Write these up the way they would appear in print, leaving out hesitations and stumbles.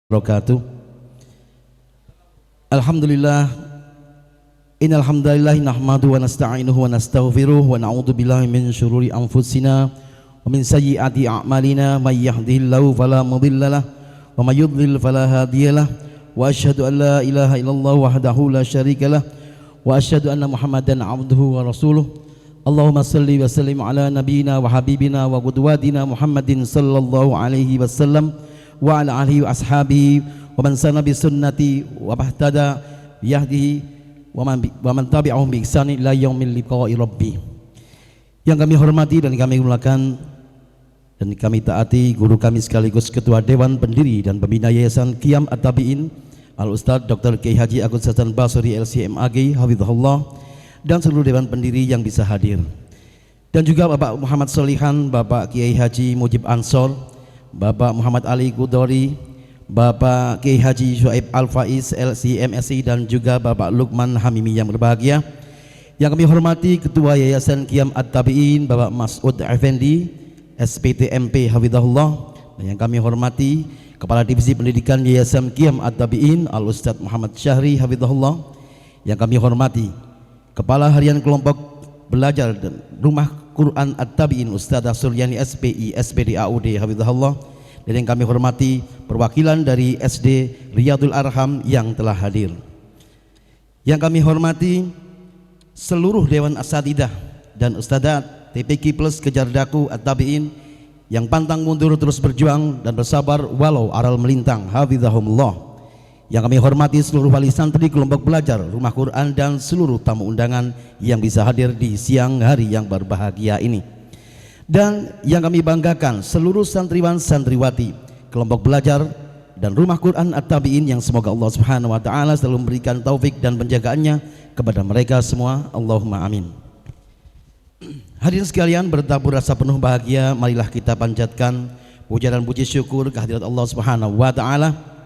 wabarakatuh. Alhamdulillah, innal hamdalillah nahmaduhu wa nasta'inuhu wa nastaghfiruh wa na'udzu billahi min syururi anfusina wa min sayyiati a'malina may yahdihillahu fala mudhillalah wa may yudlil fala hadiyalah wa asyhadu an la ilaha illallah wahdahu la syarikalah wa asyhadu anna Muhammadan 'abduhu wa rasuluh. Allahumma salli wa sallim ala nabiyyina wa habibina wa qudwatina Muhammadin sallallahu alaihi wasallam wa ala alihi wa ashabihi wa man sana bi sunnati wa bahtada yahdihi wa man tabi'ahum bi ihsani ila yaumil liqa'i rabbi. Yang kami hormati dan kami muliakan dan kami taati guru kami sekaligus ketua dewan pendiri dan pembina Yayasan Qiyam At-Tabi'in Al-Ustadz Dr. Kiai Haji Agus Hasan Basri LCMAG hafizahullah dan seluruh dewan pendiri yang bisa hadir, dan juga Bapak Muhammad Solihan, Bapak Kiai Haji Mujib Ansor, Bapak Muhammad Ali Kudori, Bapak Kiai Haji Syuaib Al-Faiz LCMSI, dan juga Bapak Lukman Hamimi yang berbahagia. Yang kami hormati Ketua Yayasan Qiyam At-Tabi'in Bapak Mas'ud Effendi SPTMP hafizahullah, dan yang kami hormati Kepala Divisi Pendidikan Yayasan Qiyam At-Tabi'in Al-Ustadz Muhammad Syahri hafizahullah. Yang kami hormati Kepala Harian Kelompok Belajar dan Rumah Quran At-Tabi'in Ustadzah Suryani SPI SPD AUD hafizahullah, dan yang kami hormati perwakilan dari SD Riyadul Arham yang telah hadir. Yang kami hormati seluruh Dewan Asatidah dan Ustadzat TPQ Plus Kejardaku At-Tabi'in yang pantang mundur terus berjuang dan bersabar walau aral melintang hafizahumullah. Yang kami hormati seluruh wali santri kelompok belajar Rumah Quran dan seluruh tamu undangan yang bisa hadir di siang hari yang berbahagia ini. Dan yang kami banggakan seluruh santriwan santriwati kelompok belajar dan Rumah Quran At-Tabi'in yang semoga Allah Subhanahu wa taala selalu memberikan taufik dan penjagaannya kepada mereka semua. Allahumma amin. Hadirin sekalian, bertabur rasa penuh bahagia, marilah kita panjatkan puja dan puji syukur kehadirat Allah Subhanahu wa taala.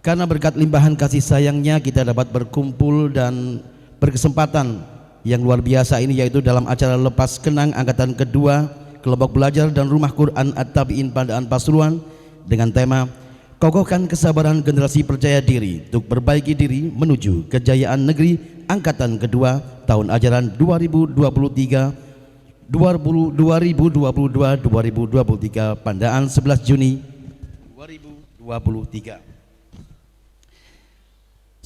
Karena berkat limpahan kasih sayangnya kita dapat berkumpul dan berkesempatan yang luar biasa ini, yaitu dalam acara lepas kenang angkatan kedua kelompok belajar dan Rumah Quran At-Tabi'in Pandaan Pasuruan dengan tema kokohkan kesabaran generasi percaya diri untuk perbaiki diri menuju kejayaan negeri angkatan kedua tahun ajaran 2022 Pandaan 11 Juni 2023.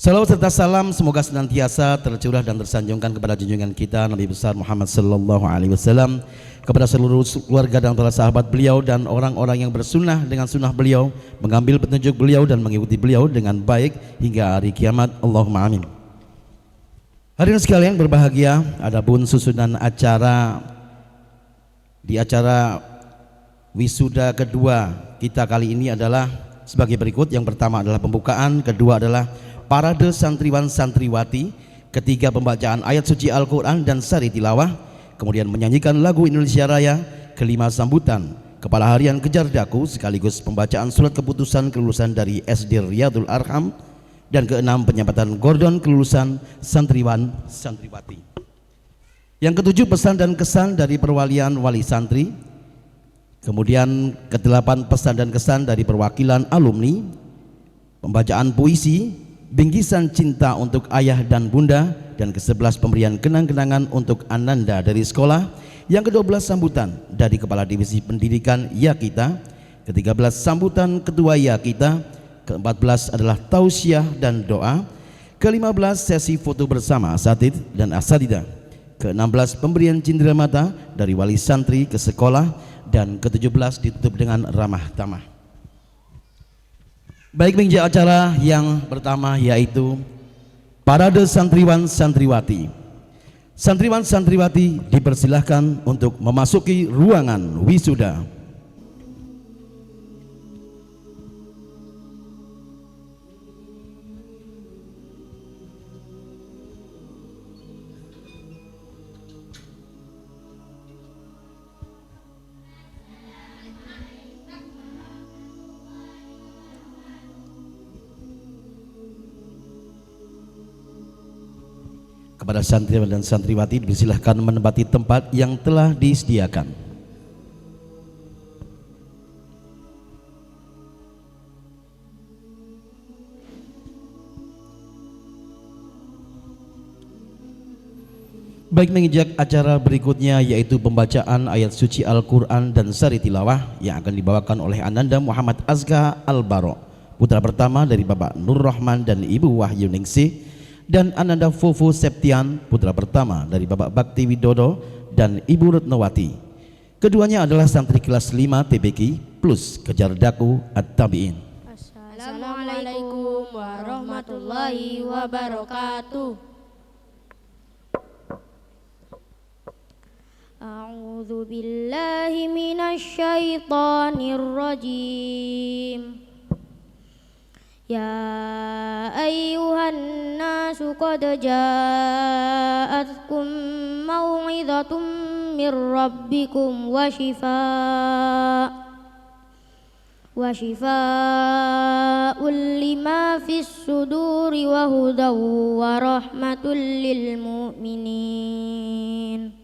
Salawat serta salam semoga senantiasa tercurah dan tersanjungkan kepada junjungan kita Nabi besar Muhammad sallallahu alaihi wasallam, kepada seluruh keluarga dan para sahabat beliau dan orang-orang yang bersunnah dengan sunnah beliau, mengambil petunjuk beliau dan mengikuti beliau dengan baik hingga hari kiamat. Allahumma amin. Hadirin sekalian berbahagia, adapun susunan acara di acara wisuda kedua kita kali ini adalah sebagai berikut. Yang pertama adalah pembukaan, kedua adalah parade santriwan santriwati, ketiga pembacaan ayat suci Al-Quran dan sari tilawah, kemudian menyanyikan lagu Indonesia Raya, kelima sambutan Kepala Harian Kejardaku sekaligus pembacaan surat keputusan kelulusan dari SD Riyadul Arham, dan keenam penyambatan gordon kelulusan santriwan santriwati. Yang ketujuh pesan dan kesan dari perwalian wali santri, kemudian kedelapan pesan dan kesan dari perwakilan alumni, pembacaan puisi, bingkisan cinta untuk ayah dan bunda, dan ke-11 pemberian kenang-kenangan untuk ananda dari sekolah, yang ke-12 sambutan dari Kepala Divisi Pendidikan Ya Kita, ke-13 sambutan Ketua Ya Kita, ke-14 adalah tausiah dan doa, ke-15 sesi foto bersama asatid dan asatidah, ke-16 pemberian cindera mata dari wali santri ke sekolah, dan ke-17 ditutup dengan ramah tamah. Baik, meja acara yang pertama yaitu parade santriwan santriwati. Santriwan santriwati dipersilahkan untuk memasuki ruangan wisuda. Kepada santriwan dan santriwati dipersilahkan menempati tempat yang telah disediakan. Baik, mengijak acara berikutnya yaitu pembacaan ayat suci Al-Quran dan sari tilawah yang akan dibawakan oleh Ananda Muhammad Azka Al-Baro, putra pertama dari Bapak Nur Rahman dan Ibu Wahyu Ningsih, dan Ananda Fufu Septian, putra pertama dari Bapak Bakti Widodo dan Ibu Retnowati. Keduanya adalah santri kelas 5 TBK plus Kejar Daku At-Tabi'in. Assalamualaikum warahmatullahi wabarakatuh. A'udzu billahi minasy syaithanir rajim. Ya ayyuhan nasu qad ja'atkum mau'izatum mir rabbikum wa shifaa'un lima fis suduri wa hudaw wa rahmatul lil mu'minin.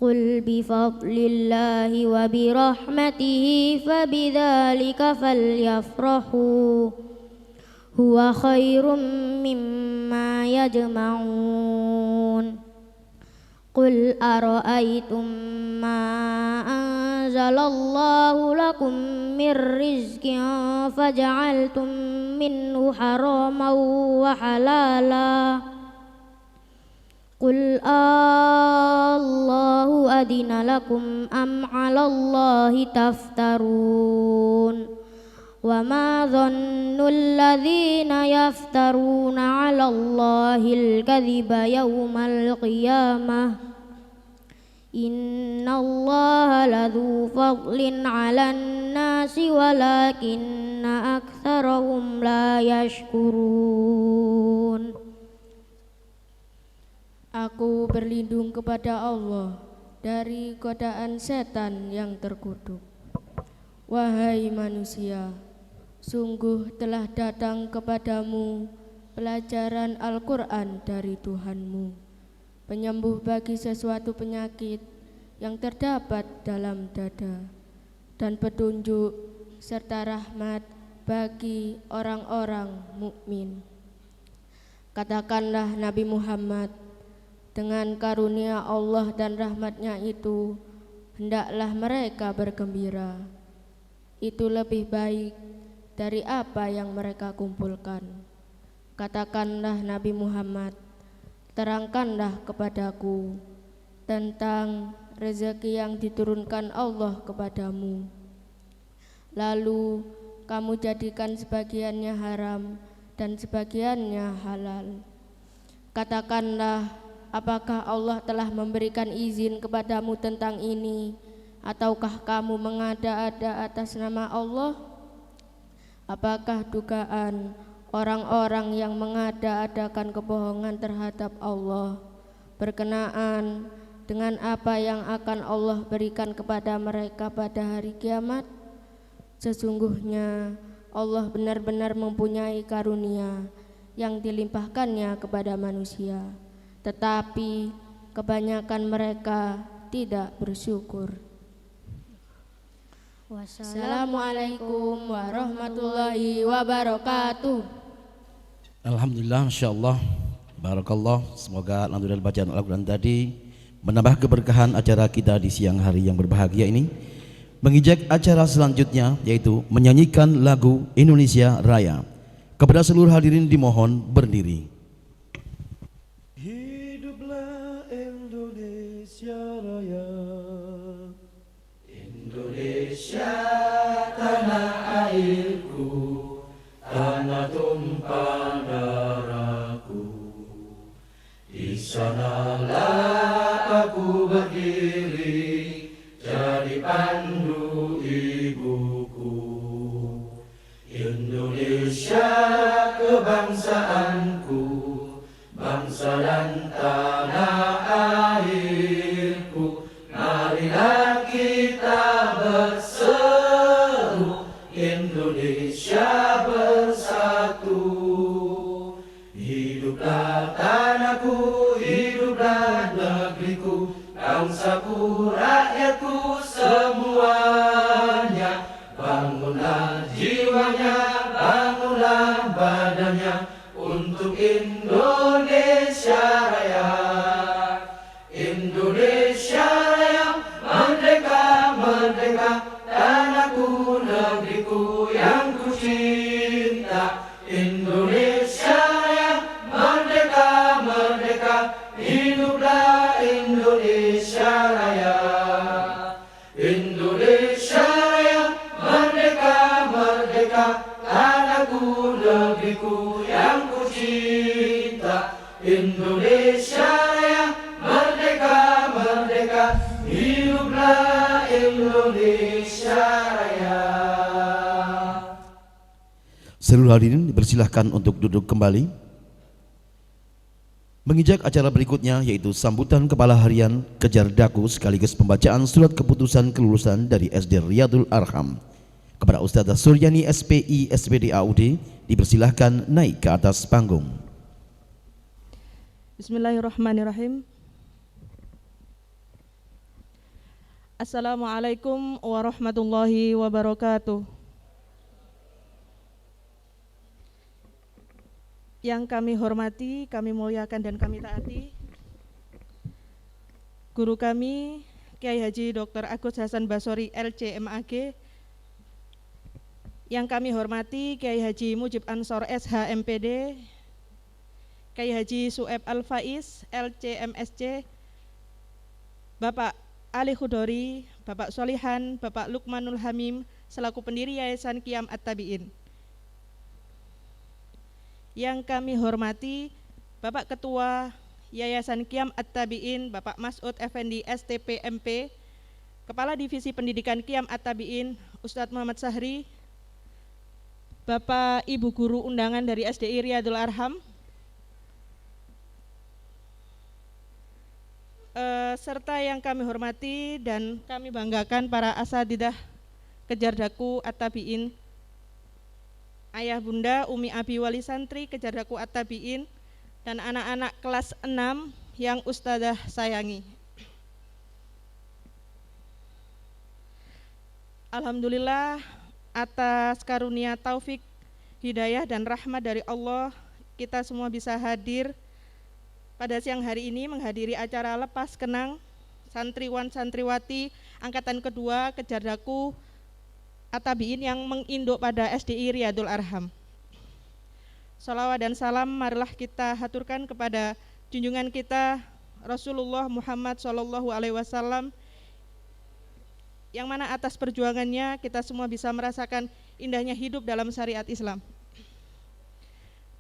Qul bifadlillahi wa birahmatihi fabidzalika falyafrahu huwa khairum mimma yajma'un. Qul ara'aytum ma anzalallahu lakum mir rizqin faja'altum minhu haraman wa halala. Qul Allahu adina lakum am 'alallahi taftarun. Wa ma dhannul ladzina yaftaruna 'alallahil kadhiba yaumal qiyamah. Innallaha ladzu fadlin 'alan nasi walakinna aktsarahum la yashkurun. Aku berlindung kepada Allah dari godaan setan yang terkutuk. Wahai manusia, sungguh telah datang kepadamu pelajaran Al-Quran dari Tuhanmu, penyembuh bagi sesuatu penyakit yang terdapat dalam dada, dan petunjuk serta rahmat bagi orang-orang mukmin. Katakanlah Nabi Muhammad, dengan karunia Allah dan rahmatnya itu, hendaklah mereka bergembira. Itu lebih baik dari apa yang mereka kumpulkan. Katakanlah Nabi Muhammad, terangkanlah kepadaku tentang rezeki yang diturunkan Allah kepadamu, lalu kamu jadikan sebagiannya haram dan sebagiannya halal. Katakanlah, apakah Allah telah memberikan izin kepadamu tentang ini, ataukah kamu mengada-ada atas nama Allah? Apakah dugaan orang-orang yang mengada-adakan kebohongan terhadap Allah berkenaan dengan apa yang akan Allah berikan kepada mereka pada hari kiamat? Sesungguhnya Allah benar-benar mempunyai karunia yang dilimpahkannya kepada manusia, tetapi kebanyakan mereka tidak bersyukur. Wassalamualaikum warahmatullahi wabarakatuh. Alhamdulillah, insyaallah, barakallah. Semoga alhamdulillah bacaan Al-Quran tadi menambah keberkahan acara kita di siang hari yang berbahagia ini. Mengijak acara selanjutnya yaitu menyanyikan lagu Indonesia Raya. Kepada seluruh hadirin dimohon berdiri. Hiduplah Indonesia Raya, Indonesia tanah airku, tanah tumpah darahku. Di sanalah aku berdiri, jadi pandu ibuku. Indonesia kebangsaanku, bangsa dan tanah airku. Marilah kita berseru, Indonesia bersatu. Hiduplah tanahku, hiduplah negeriku, bangsaku, rakyatku semuanya. Bangunlah jiwanya, bangunlah badannya untuk Indonesia Raya. negeriku yang ku cinta, Indonesia Raya, merdeka, merdeka, hiduplah Indonesia Raya. Seluruh hadirin dipersilahkan untuk duduk kembali. Mengijak acara berikutnya yaitu sambutan Kepala Harian Kejar Daku sekaligus pembacaan surat keputusan kelulusan dari SD Riyadul Arham. Kepada Ustazah Suryani SPI SPD AUD dipersilahkan naik ke atas panggung. Bismillahirrahmanirrahim. Assalamualaikum warahmatullahi wabarakatuh. Yang kami hormati, kami muliakan dan kami taati guru kami Kiai Haji Dr. Agus Hasan Basori LC MAG, yang kami hormati Kiai Haji Mujib Ansor SH MPD, Kiai Haji Sueb Al Faiz LC MSC, Bapak Ali Khudori, Bapak Solihan, Bapak Lukmanul Hamim selaku pendiri Yayasan Qiyam At-Tabi'in. Yang kami hormati Bapak Ketua Yayasan Qiyam At-Tabi'in, Bapak Mas'ud Effendi STP MP, Kepala Divisi Pendidikan Qiyam At-Tabi'in Ustadz Muhammad Sahri, Bapak Ibu Guru undangan dari SDI Riyadul Arham, serta yang kami hormati dan kami banggakan para asatidzah Kejar Daku At-Tabi'in, Ayah Bunda Umi Abi Wali Santri Kejar Daku At-Tabi'in, dan anak-anak kelas 6 yang Ustazah sayangi. Alhamdulillah atas karunia taufik, hidayah dan rahmat dari Allah, kita semua bisa hadir pada siang hari ini menghadiri acara lepas kenang santriwan santriwati angkatan kedua Kejar Daku At-Tabi'in yang menginduk pada SDI Riyadul Arham. Salawat dan salam marilah kita haturkan kepada junjungan kita Rasulullah Muhammad SAW, yang mana atas perjuangannya kita semua bisa merasakan indahnya hidup dalam syariat Islam.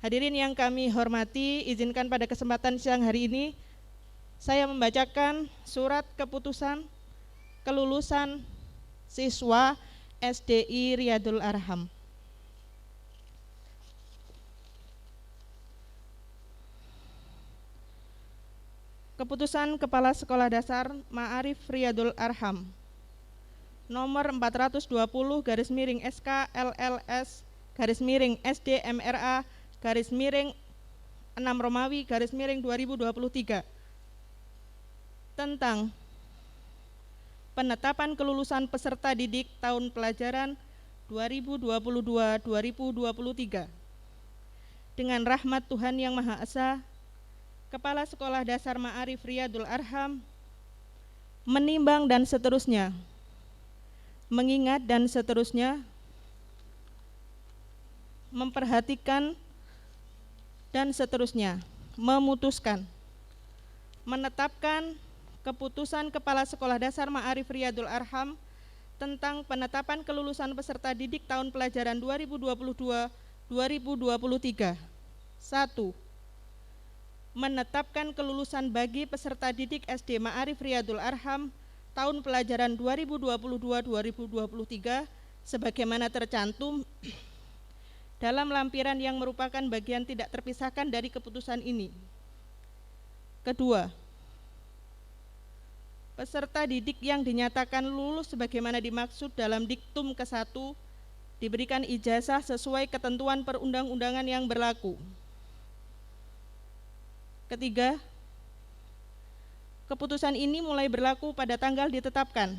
Hadirin yang kami hormati, izinkan pada kesempatan siang hari ini saya membacakan surat keputusan kelulusan siswa SDI Riyadul Arham. Keputusan Kepala Sekolah Dasar Ma'arif Riyadul Arham nomor 420/SK LLS SD MRA /6 Romawi /2023 tentang penetapan kelulusan peserta didik tahun pelajaran 2022-2023. Dengan rahmat Tuhan Yang Maha Esa, Kepala Sekolah Dasar Ma'arif Riyadul Arham menimbang dan seterusnya, mengingat dan seterusnya, memperhatikan dan seterusnya, memutuskan, menetapkan keputusan Kepala Sekolah Dasar Ma'arif Riyadul Arham tentang penetapan kelulusan peserta didik tahun pelajaran 2022-2023. 1. Menetapkan kelulusan bagi peserta didik SD Ma'arif Riyadul Arham tahun pelajaran 2022-2023 sebagaimana tercantum dalam lampiran yang merupakan bagian tidak terpisahkan dari keputusan ini. Kedua, peserta didik yang dinyatakan lulus sebagaimana dimaksud dalam diktum ke-1 diberikan ijazah sesuai ketentuan perundang-undangan yang berlaku. Ketiga, keputusan ini mulai berlaku pada tanggal ditetapkan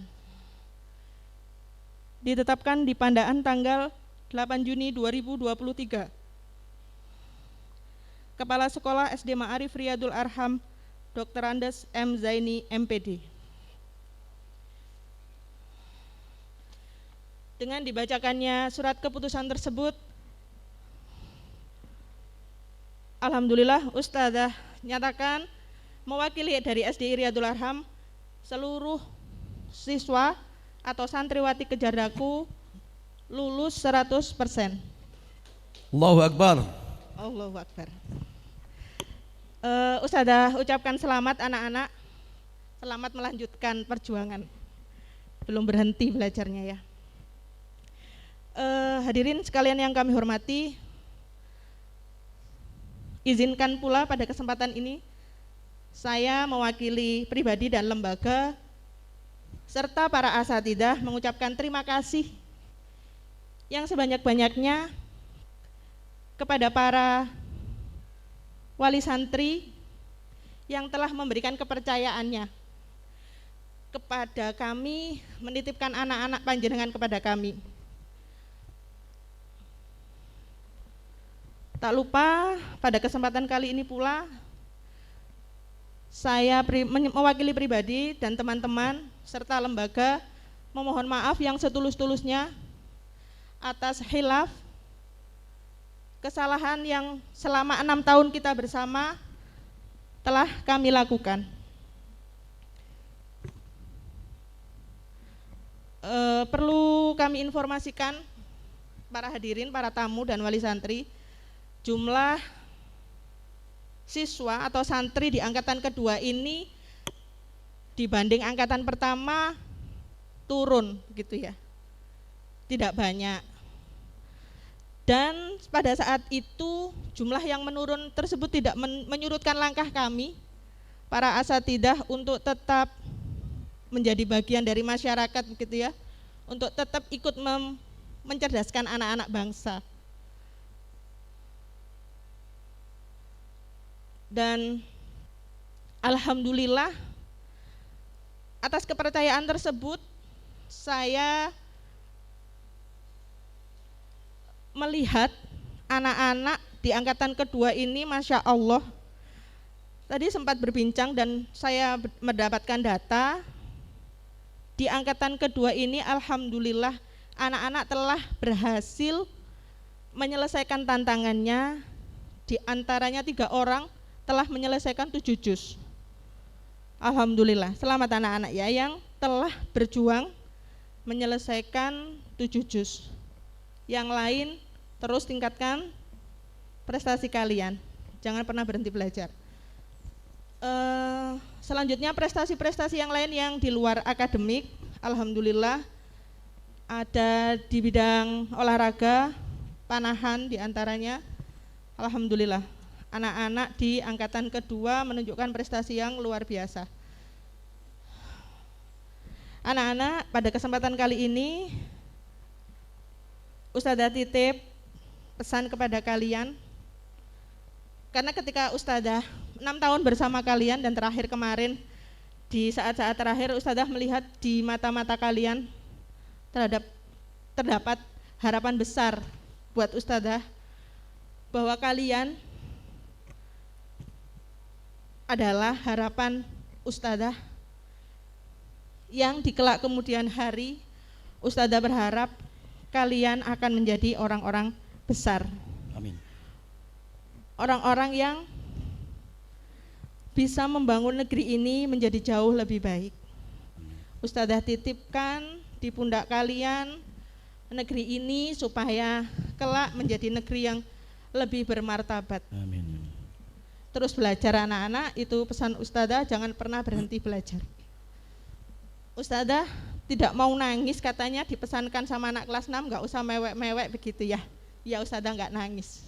di Pandaan tanggal 8 Juni 2023. Kepala Sekolah SD Ma'arif Riyadul Arham Dr. Andes M. Zaini MPD. Dengan dibacakannya surat keputusan tersebut, alhamdulillah Ustazah nyatakan mewakili dari SDI Riyadul Arham seluruh siswa atau santriwati Kejar Daku lulus 100%. Allahu Akbar. Allahu Akbar. Ustadzah ucapkan selamat anak-anak, selamat melanjutkan perjuangan, belum berhenti belajarnya ya. Hadirin sekalian yang kami hormati, izinkan pula pada kesempatan ini saya mewakili pribadi dan lembaga serta para asatidzah mengucapkan terima kasih yang sebanyak-banyaknya kepada para wali santri yang telah memberikan kepercayaannya kepada kami, menitipkan anak-anak panjenengan kepada kami. Tak lupa pada kesempatan kali ini pula saya mewakili pribadi dan teman-teman serta lembaga memohon maaf yang setulus-tulusnya atas khilaf, kesalahan yang selama 6 tahun kita bersama telah kami lakukan. Perlu kami informasikan para hadirin, para tamu dan wali santri, jumlah siswa atau santri di angkatan kedua ini dibanding angkatan pertama turun begitu ya, tidak banyak. Dan pada saat itu jumlah yang menurun tersebut tidak menyurutkan langkah kami para asatidzah untuk tetap menjadi bagian dari masyarakat begitu ya, untuk tetap ikut mencerdaskan anak-anak bangsa. Dan alhamdulillah atas kepercayaan tersebut saya melihat anak-anak di angkatan kedua ini Masya Allah, tadi sempat berbincang dan saya mendapatkan data di angkatan kedua ini alhamdulillah anak-anak telah berhasil menyelesaikan tantangannya, di antaranya 3 orang telah menyelesaikan 7 juz. Alhamdulillah, selamat anak-anak ya yang telah berjuang menyelesaikan 7 juz. Yang lain terus tingkatkan prestasi kalian, jangan pernah berhenti belajar. Selanjutnya prestasi-prestasi yang lain yang di luar akademik, alhamdulillah ada di bidang olahraga, panahan diantaranya. Alhamdulillah anak-anak di angkatan kedua menunjukkan prestasi yang luar biasa. Anak-anak, pada kesempatan kali ini Ustadzah titip pesan kepada kalian, karena ketika Ustadzah 6 tahun bersama kalian dan terakhir kemarin di saat-saat terakhir Ustadzah melihat di mata-mata kalian terdapat harapan besar buat Ustadzah bahwa kalian adalah harapan Ustadzah yang di kelak kemudian hari Ustadzah berharap kalian akan menjadi orang-orang besar. Amin. Orang-orang yang bisa membangun negeri ini menjadi jauh lebih baik. Ustadzah titipkan di pundak kalian negeri ini supaya kelak menjadi negeri yang lebih bermartabat. Amin. Terus belajar anak-anak, itu pesan Ustadzah, jangan pernah berhenti belajar. Ustadzah tidak mau nangis katanya, dipesankan sama anak kelas 6 nggak usah mewek-mewek begitu ya. Ya Ustadzah nggak nangis.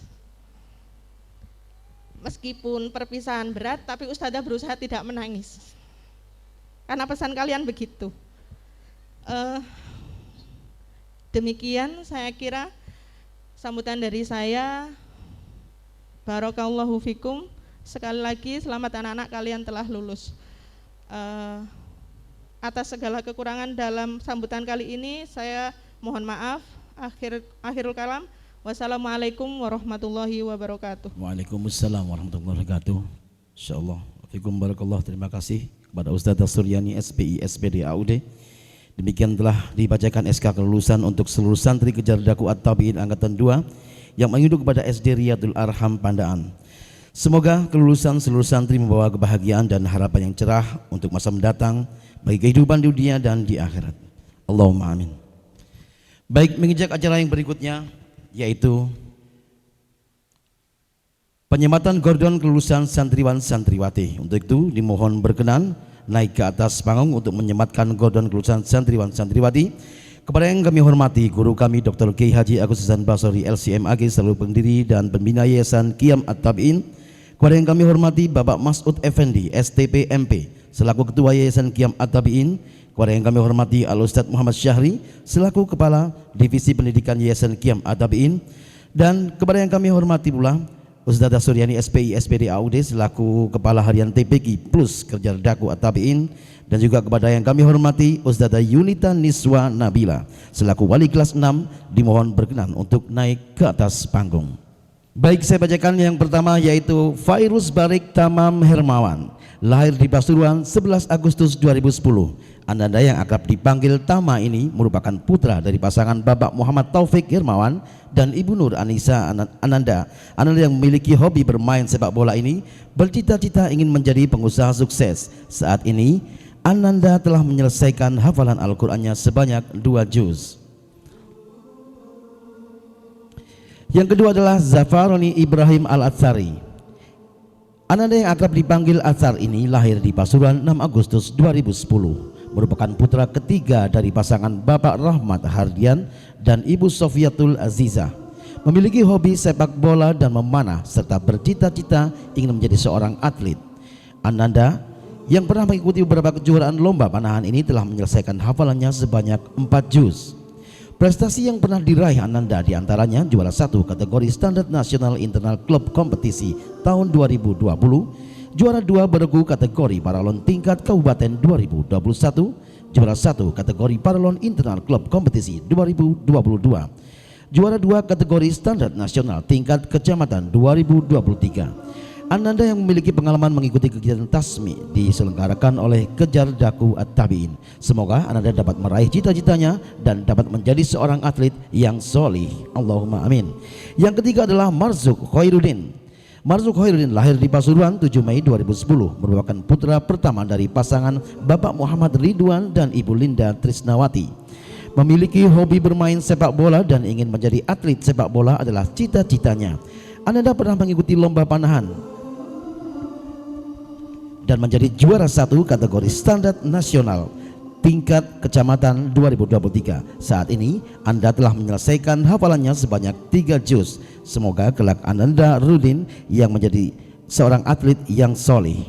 Meskipun perpisahan berat, tapi Ustadzah berusaha tidak menangis. Karena pesan kalian begitu. Demikian saya kira sambutan dari saya. Barakallahu fikum. Sekali lagi selamat anak-anak, kalian telah lulus. Atas segala kekurangan dalam sambutan kali ini saya mohon maaf. Akhirul kalam. Wassalamualaikum warahmatullahi wabarakatuh. Waalaikumsalam warahmatullahi wabarakatuh. Insyaallah. Fikum barakallah. Terima kasih kepada Ustadzah Suryani SPI SPD AUD. Demikian telah dibacakan SK kelulusan untuk seluruh santri Kejar Daku At-Tabi'in angkatan 2 yang menginduk kepada SD Riyadul Arham Pandaan. Semoga kelulusan seluruh santri membawa kebahagiaan dan harapan yang cerah untuk masa mendatang bagi kehidupan di dunia dan di akhirat. Allahumma amin. Baik, mengejak acara yang berikutnya yaitu penyematan gordon kelulusan santriwan santriwati. Untuk itu dimohon berkenan naik ke atas panggung untuk menyematkan gordon kelulusan santriwan santriwati kepada yang kami hormati guru kami Dr. Kiai Haji Agus Hasan Basori LCMAG selaku pendiri dan pembina Yayasan Qiyam At-Tabi'in, kepada yang kami hormati Bapak Mas'ud Effendi STP MP selaku ketua Yayasan Qiyam At-Tabi'in, kepada yang kami hormati Al Ustadz Muhammad Syahri selaku kepala divisi pendidikan Yayasan Qiyam At-Tabi'in, dan kepada yang kami hormati pula Ustadzah Suryani SPI SPD AUD selaku kepala harian TPQ plus kerja daku At-Tabi'in, dan juga kepada yang kami hormati Ustadzah Yunita Niswa Nabila selaku wali kelas 6 dimohon berkenan untuk naik ke atas panggung. Baik, saya bacakan yang pertama yaitu Fairuz Barik Tamam Hermawan, lahir di Pasuruan 11 Agustus 2010. Ananda yang akrab dipanggil Tama ini merupakan putra dari pasangan Bapak Muhammad Taufik Hermawan dan Ibu Nur Anissa Ananda. Ananda yang memiliki hobi bermain sepak bola ini bercita-cita ingin menjadi pengusaha sukses. Saat ini Ananda telah menyelesaikan hafalan Al-Qur'annya sebanyak 2 juz. Yang kedua adalah Zafaroni Ibrahim Al-Atsari. Ananda yang akrab dipanggil Atsar ini lahir di Pasuruan 6 Agustus 2010. Merupakan putra ketiga dari pasangan Bapak Rahmat Hardian dan Ibu Sofiatul Azizah. Memiliki hobi sepak bola dan memanah serta bercita-cita ingin menjadi seorang atlet. Ananda yang pernah mengikuti beberapa kejuaraan lomba panahan ini telah menyelesaikan hafalannya sebanyak 4 juz. Prestasi yang pernah diraih Ananda diantaranya juara 1 kategori standar nasional internal klub kompetisi tahun 2020, juara 2 beregu kategori paralon tingkat kabupaten 2021, juara 1 kategori paralon internal klub kompetisi 2022, juara 2 kategori standar nasional tingkat kecamatan 2023. Ananda yang memiliki pengalaman mengikuti kegiatan tasmi diselenggarakan oleh Kejar Daku At-Tabi'in. Semoga Ananda dapat meraih cita-citanya dan dapat menjadi seorang atlet yang solih. Allahumma amin. Yang ketiga adalah Marzuk Khairuddin. Marzuk Khairuddin lahir di Pasuruan 7 Mei 2010, merupakan putra pertama dari pasangan Bapak Muhammad Ridwan dan Ibu Linda Trisnawati. Memiliki hobi bermain sepak bola dan ingin menjadi atlet sepak bola adalah cita-citanya. Ananda pernah mengikuti lomba panahan dan menjadi juara 1 kategori standar nasional tingkat kecamatan 2023. Saat ini Anda telah menyelesaikan hafalannya sebanyak 3 juz. Semoga kelak Ananda Rudin yang menjadi seorang atlet yang soleh.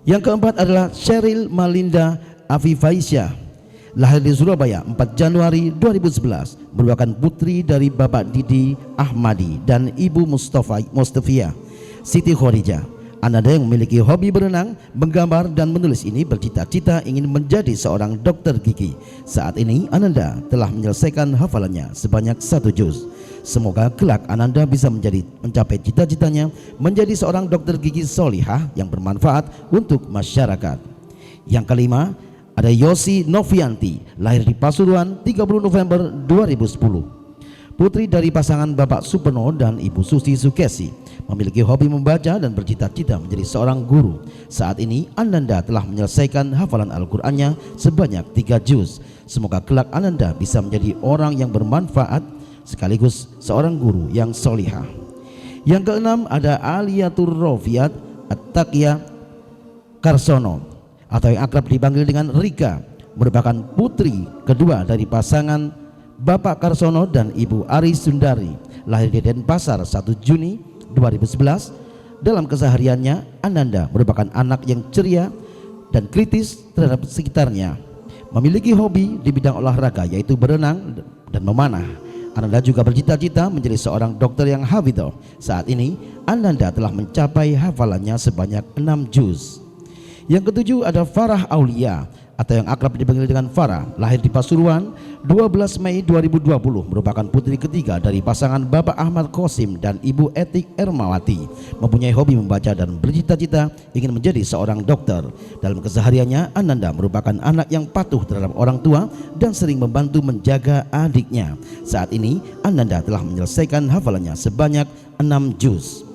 Yang keempat adalah Sheryl Malinda Afifaisyah, lahir di Surabaya 4 Januari 2011, merupakan putri dari Bapak Didi Ahmadi dan Ibu Mustafia Siti Khorijah. Ananda yang memiliki hobi berenang, menggambar dan menulis ini bercita-cita ingin menjadi seorang dokter gigi. Saat ini Ananda telah menyelesaikan hafalannya sebanyak 1 juz. Semoga kelak Ananda bisa mencapai cita-citanya menjadi seorang dokter gigi solihah yang bermanfaat untuk masyarakat. Yang kelima ada Yosi Novianti, lahir di Pasuruan 30 November 2010. Putri dari pasangan Bapak Superno dan Ibu Susi Sukesi, memiliki hobi membaca dan bercita-cita menjadi seorang guru. Saat ini Ananda telah menyelesaikan hafalan Al-Qur'annya sebanyak 3 juz. Semoga kelak Ananda bisa menjadi orang yang bermanfaat sekaligus seorang guru yang solihah. Yang keenam ada Aliatur Rofiat At-Taqiyah Karsono atau yang akrab dipanggil dengan Rika, merupakan putri kedua dari pasangan Bapak Karsono dan Ibu Ari Sundari, lahir di Denpasar 1 Juni 2011. Dalam kesehariannya Ananda merupakan anak yang ceria dan kritis terhadap sekitarnya. Memiliki hobi di bidang olahraga yaitu berenang dan memanah. Ananda juga bercita-cita menjadi seorang dokter yang hafidh. Saat ini Ananda telah mencapai hafalannya sebanyak 6 juz. Yang ketujuh ada Farah Aulia atau yang akrab dipanggil dengan Farah, lahir di Pasuruan 12 Mei 2020, merupakan putri ketiga dari pasangan Bapak Ahmad Qasim dan Ibu Etik Ermawati. Mempunyai hobi membaca dan bercita-cita ingin menjadi seorang dokter. Dalam kesehariannya Ananda merupakan anak yang patuh terhadap orang tua dan sering membantu menjaga adiknya. Saat ini Ananda telah menyelesaikan hafalannya sebanyak 6 juz.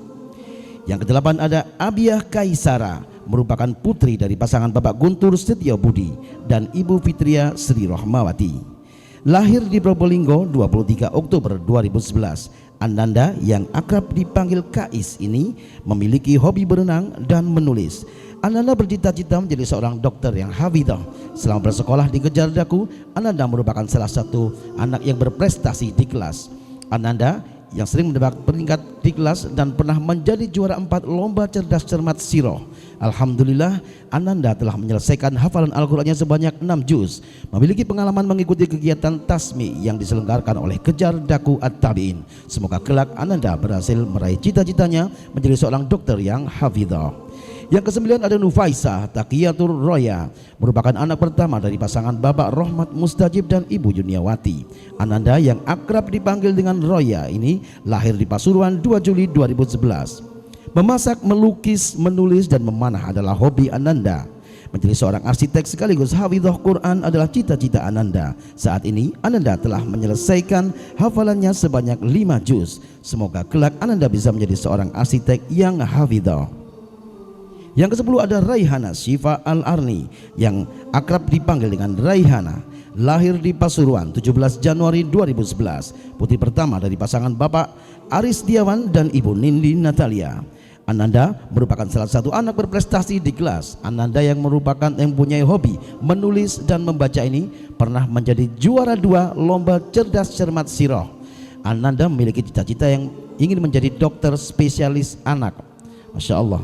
Yang kedelapan ada Abiah Kaisara, merupakan putri dari pasangan Bapak Guntur Setio Budi dan Ibu Fitria Sri Rohmawati. Lahir di Probolinggo 23 Oktober 2011, Ananda yang akrab dipanggil Kais ini memiliki hobi berenang dan menulis. Ananda bercita-cita menjadi seorang dokter yang hafidhah. Selama bersekolah di Kejar Daku, Ananda merupakan salah satu anak yang berprestasi di kelas. Ananda yang sering mendapat peringkat di kelas dan pernah menjadi juara 4 lomba cerdas cermat siroh. Alhamdulillah, Ananda telah menyelesaikan hafalan Al-Qur'annya sebanyak 6 juz, memiliki pengalaman mengikuti kegiatan tasmi yang diselenggarakan oleh Kejar Daku At-Tabi'in. Semoga kelak Ananda berhasil meraih cita-citanya menjadi seorang dokter yang hafidhah. Yang kesembilan ada Nufaisah Taqiyatur Roya, merupakan anak pertama dari pasangan Bapak Rohmat Mustajib dan Ibu Yuniawati. Ananda yang akrab dipanggil dengan Roya ini lahir di Pasuruan 2 Juli 2011. Memasak, melukis, menulis, dan memanah adalah hobi Ananda. Menjadi seorang arsitek sekaligus hafidhah Quran adalah cita-cita Ananda. Saat ini Ananda telah menyelesaikan hafalannya sebanyak 5 juz. Semoga kelak Ananda bisa menjadi seorang arsitek yang hafidhah. Yang ke-10 ada Raihana Syifa Al-Arni yang akrab dipanggil dengan Raihana. Lahir di Pasuruan 17 Januari 2011, putri pertama dari pasangan Bapak Aris Diawan dan Ibu Nindi Natalia. Ananda merupakan salah satu anak berprestasi di kelas. Ananda yang mempunyai hobi menulis dan membaca ini pernah menjadi juara 2 lomba cerdas cermat siroh. Ananda memiliki cita-cita yang ingin menjadi dokter spesialis anak. Masya Allah.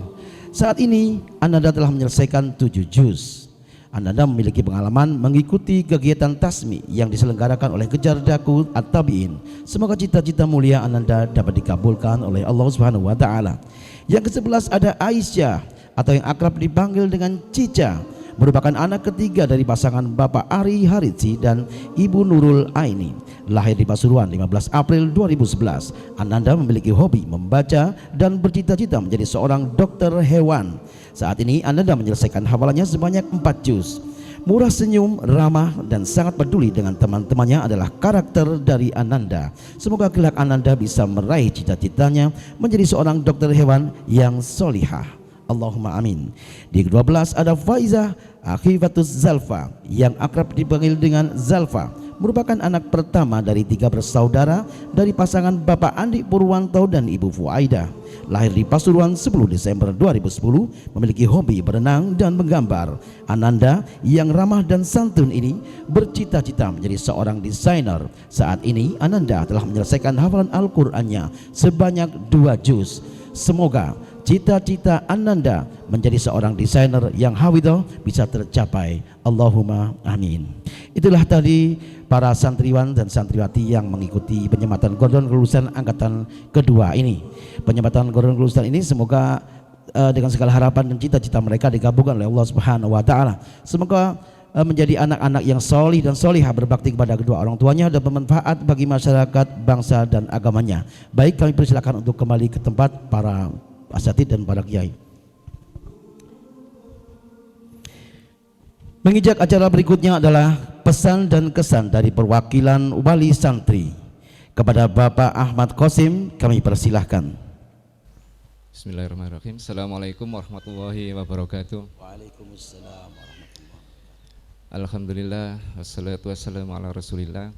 Saat ini Ananda telah menyelesaikan 7 juz. Ananda memiliki pengalaman mengikuti kegiatan tasmi yang diselenggarakan oleh Kejar Daku At-Tabi'in. Semoga cita-cita mulia Ananda dapat dikabulkan oleh Allah Subhanahu wa taala. Yang ke-11 ada Aisyah atau yang akrab dipanggil dengan Cica, merupakan anak ketiga dari pasangan Bapak Ari Haritsi dan Ibu Nurul Aini. Lahir di Pasuruan 15 April 2011. Ananda memiliki hobi membaca dan bercita-cita menjadi seorang dokter hewan. Saat ini Ananda menyelesaikan hafalannya sebanyak 4 juz. Murah senyum, ramah, dan sangat peduli dengan teman-temannya adalah karakter dari Ananda. Semoga kelak Ananda bisa meraih cita-citanya menjadi seorang dokter hewan yang solihah. Allahumma amin. Di ke-12 ada Faizah Akhifatus Zalfa yang akrab dipanggil dengan Zalfa, merupakan anak pertama dari 3 bersaudara dari pasangan Bapak Andi Purwanto dan Ibu Fuaidah. Lahir di Pasuruan 10 Desember 2010, memiliki hobi berenang dan menggambar. Ananda yang ramah dan santun ini bercita-cita menjadi seorang desainer. Saat ini Ananda telah menyelesaikan hafalan Al-Qur'annya sebanyak 2 juz. Semoga cita-cita Ananda menjadi seorang desainer yang hafidhah bisa tercapai. Allahumma amin. Itulah tadi para santriwan dan santriwati yang mengikuti penyematan Gordon kelulusan angkatan kedua ini. Penyematan Gordon kelulusan ini semoga dengan segala harapan dan cita-cita mereka digabungkan oleh Allah Subhanahu wa taala. Semoga menjadi anak-anak yang solih dan solihah, berbakti kepada kedua orang tuanya dan bermanfaat bagi masyarakat, bangsa, dan agamanya. Baik, kami persilakan untuk kembali ke tempat para asatid dan para kiai. Mengijak acara berikutnya adalah pesan dan kesan dari perwakilan wali santri. Kepada Bapak Ahmad Qasim kami persilahkan. Bismillahirrahmanirrahim. Assalamualaikum warahmatullahi wabarakatuh. Waalaikumsalam warahmatullahi. Alhamdulillah, wassalatu wassalamu ala rasulillah.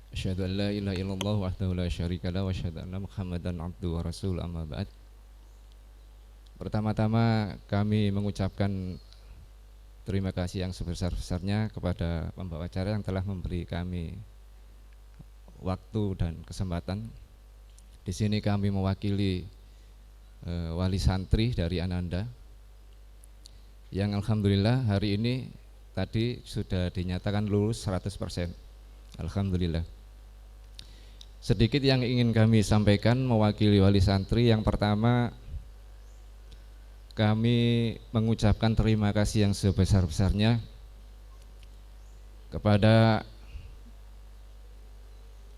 Asyhadu an la ilaha illallah wahdahu la syarikalah wa asyhadu anna Muhammadan abduhu wa rasul, amma ba'd. Pertama-tama kami mengucapkan terima kasih yang sebesar-besarnya kepada pembawa acara yang telah memberi kami waktu dan kesempatan. Di sini kami mewakili wali santri dari Ananda yang alhamdulillah hari ini tadi sudah dinyatakan lulus 100%. Alhamdulillah. Sedikit yang ingin kami sampaikan mewakili wali santri. Yang pertama, kami mengucapkan terima kasih yang sebesar-besarnya kepada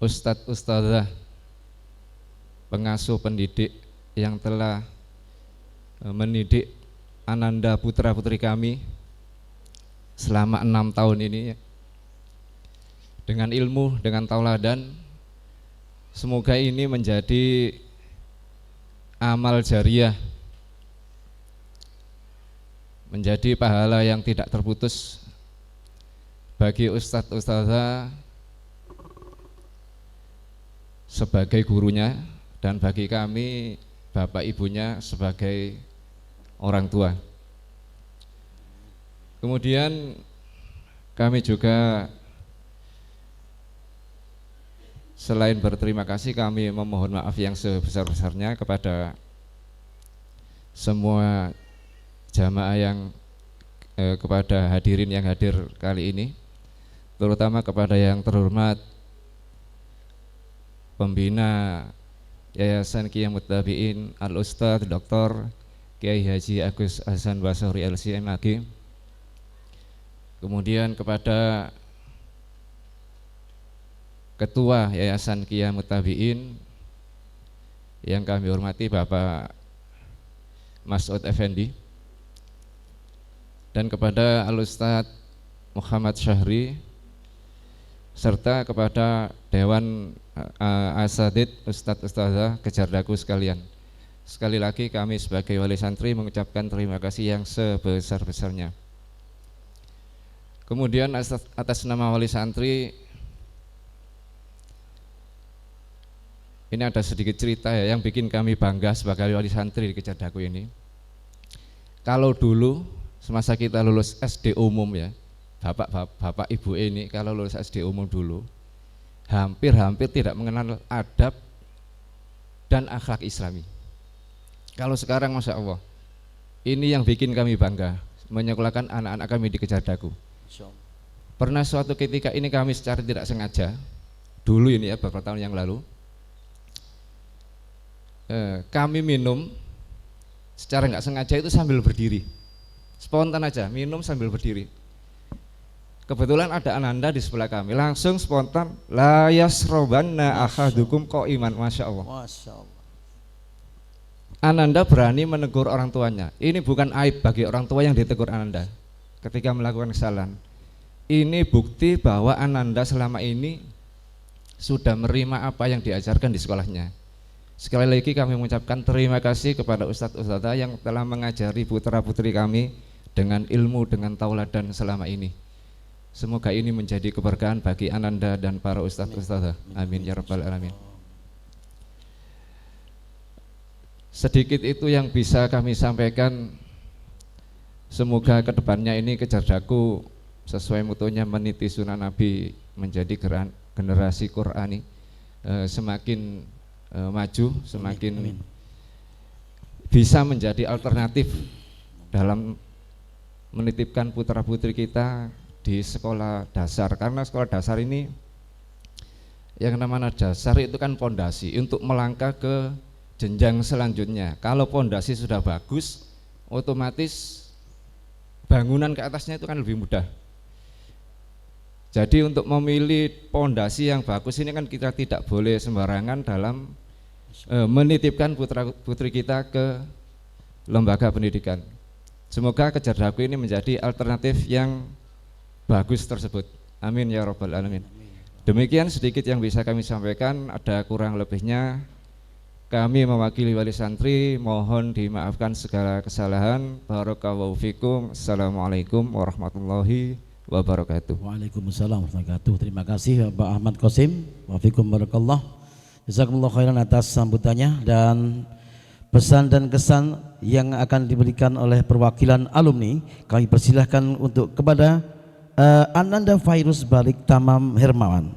Ustadz-ustadzah, pengasuh pendidik yang telah mendidik Ananda putra-putri kami selama 6 tahun ini dengan ilmu, dengan tauladan. Semoga ini menjadi amal jariah, menjadi pahala yang tidak terputus bagi ustadz-ustadzah sebagai gurunya dan bagi kami bapak ibunya sebagai orang tua. Kemudian kami juga selain berterima kasih, kami memohon maaf yang sebesar-besarnya kepada semua jamaah yang kepada hadirin yang hadir kali ini, terutama kepada yang terhormat pembina Yayasan Qiyam Muttabi'in Al-Ustadz Dr. Kiai Haji Agus Hasan Basori LCMAG, kemudian kepada Ketua Yayasan Qiyam Muttabi'in yang kami hormati Bapak Mas'ud Effendi, dan kepada Al-Ustadz Muhammad Syahri, serta kepada Dewan Asadid Ustadz Ustadzah Kejardaku sekalian. Sekali lagi kami sebagai wali santri mengucapkan terima kasih yang sebesar-besarnya. Kemudian atas nama wali santri, ini ada sedikit cerita ya yang bikin kami bangga sebagai wali santri di Kejardaku ini. Kalau dulu semasa kita lulus SD umum ya, bapak ibu ini kalau lulus SD umum dulu hampir tidak mengenal adab dan akhlak Islami. Kalau sekarang Masya Allah, ini yang bikin kami bangga menyekolahkan anak-anak kami di Kejardaku. Pernah suatu ketika ini kami secara tidak sengaja, dulu ini ya beberapa tahun yang lalu, kami minum secara nggak sengaja itu sambil berdiri, spontan aja minum sambil berdiri. Kebetulan ada ananda di sebelah kami, langsung spontan la yasrobanna ahadukum qaiman. Masya Allah. Masya Allah. Ananda berani menegur orang tuanya. Ini bukan aib bagi orang tua yang ditegur Ananda ketika melakukan kesalahan. Ini bukti bahwa Ananda selama ini sudah menerima apa yang diajarkan di sekolahnya. Sekali lagi kami mengucapkan terima kasih kepada Ustadz-Ustadzah yang telah mengajari putra-putri kami dengan ilmu, dengan tauladan selama ini. Semoga ini menjadi keberkahan bagi Ananda dan para Ustadz-Ustadzah. Amin ya rabbal alamin. Sedikit itu yang bisa kami sampaikan. Semoga kedepannya ini Kejardaku sesuai mutunya meniti sunnah Nabi, menjadi generasi Qurani semakin maju, semakin bisa menjadi alternatif dalam menitipkan putra putri kita di sekolah dasar. Karena sekolah dasar ini yang namanya dasar itu kan pondasi untuk melangkah ke jenjang selanjutnya. Kalau pondasi sudah bagus, otomatis bangunan ke atasnya itu kan lebih mudah. Jadi untuk memilih pondasi yang bagus ini kan kita tidak boleh sembarangan dalam menitipkan putra putri kita ke lembaga pendidikan. Semoga Kejardaku ini menjadi alternatif yang bagus tersebut. Amin ya rabbal alamin. Demikian sedikit yang bisa kami sampaikan, ada kurang lebihnya kami mewakili wali santri mohon dimaafkan segala kesalahan. Barakallahu fikum. Assalamualaikum warahmatullahi wabarakatuh. Waalaikumsalam warahmatullahi wabarakatuh. Terima kasih Bapak Ahmad Qasim. Wafikum barakallah. Jazakumullah khairan atas sambutannya dan pesan dan kesan yang akan diberikan oleh perwakilan alumni. Kami persilahkan untuk kepada Ananda Fairuz Balik Tamam Hermawan.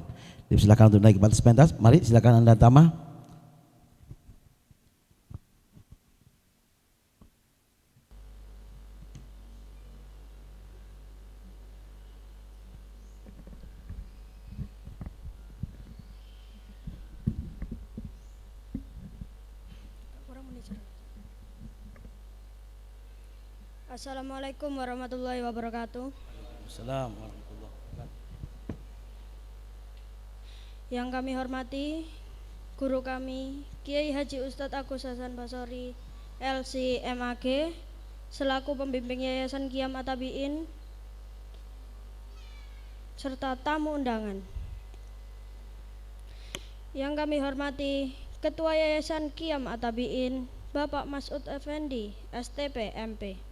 Silakan untuk naik ke atas pentas. Mari silakan Anda Tamah. Assalamualaikum warahmatullahi wabarakatuh. Assalamualaikum warahmatullahi wabarakatuh. Yang kami hormati guru kami Kiai Haji Ustadz Agus Hasan Basori LCMAG selaku pembimbing Yayasan Qiyam At-Tabi'in serta tamu undangan. Yang kami hormati Ketua Yayasan Qiyam At-Tabi'in Bapak Mas'ud Effendi STP MP.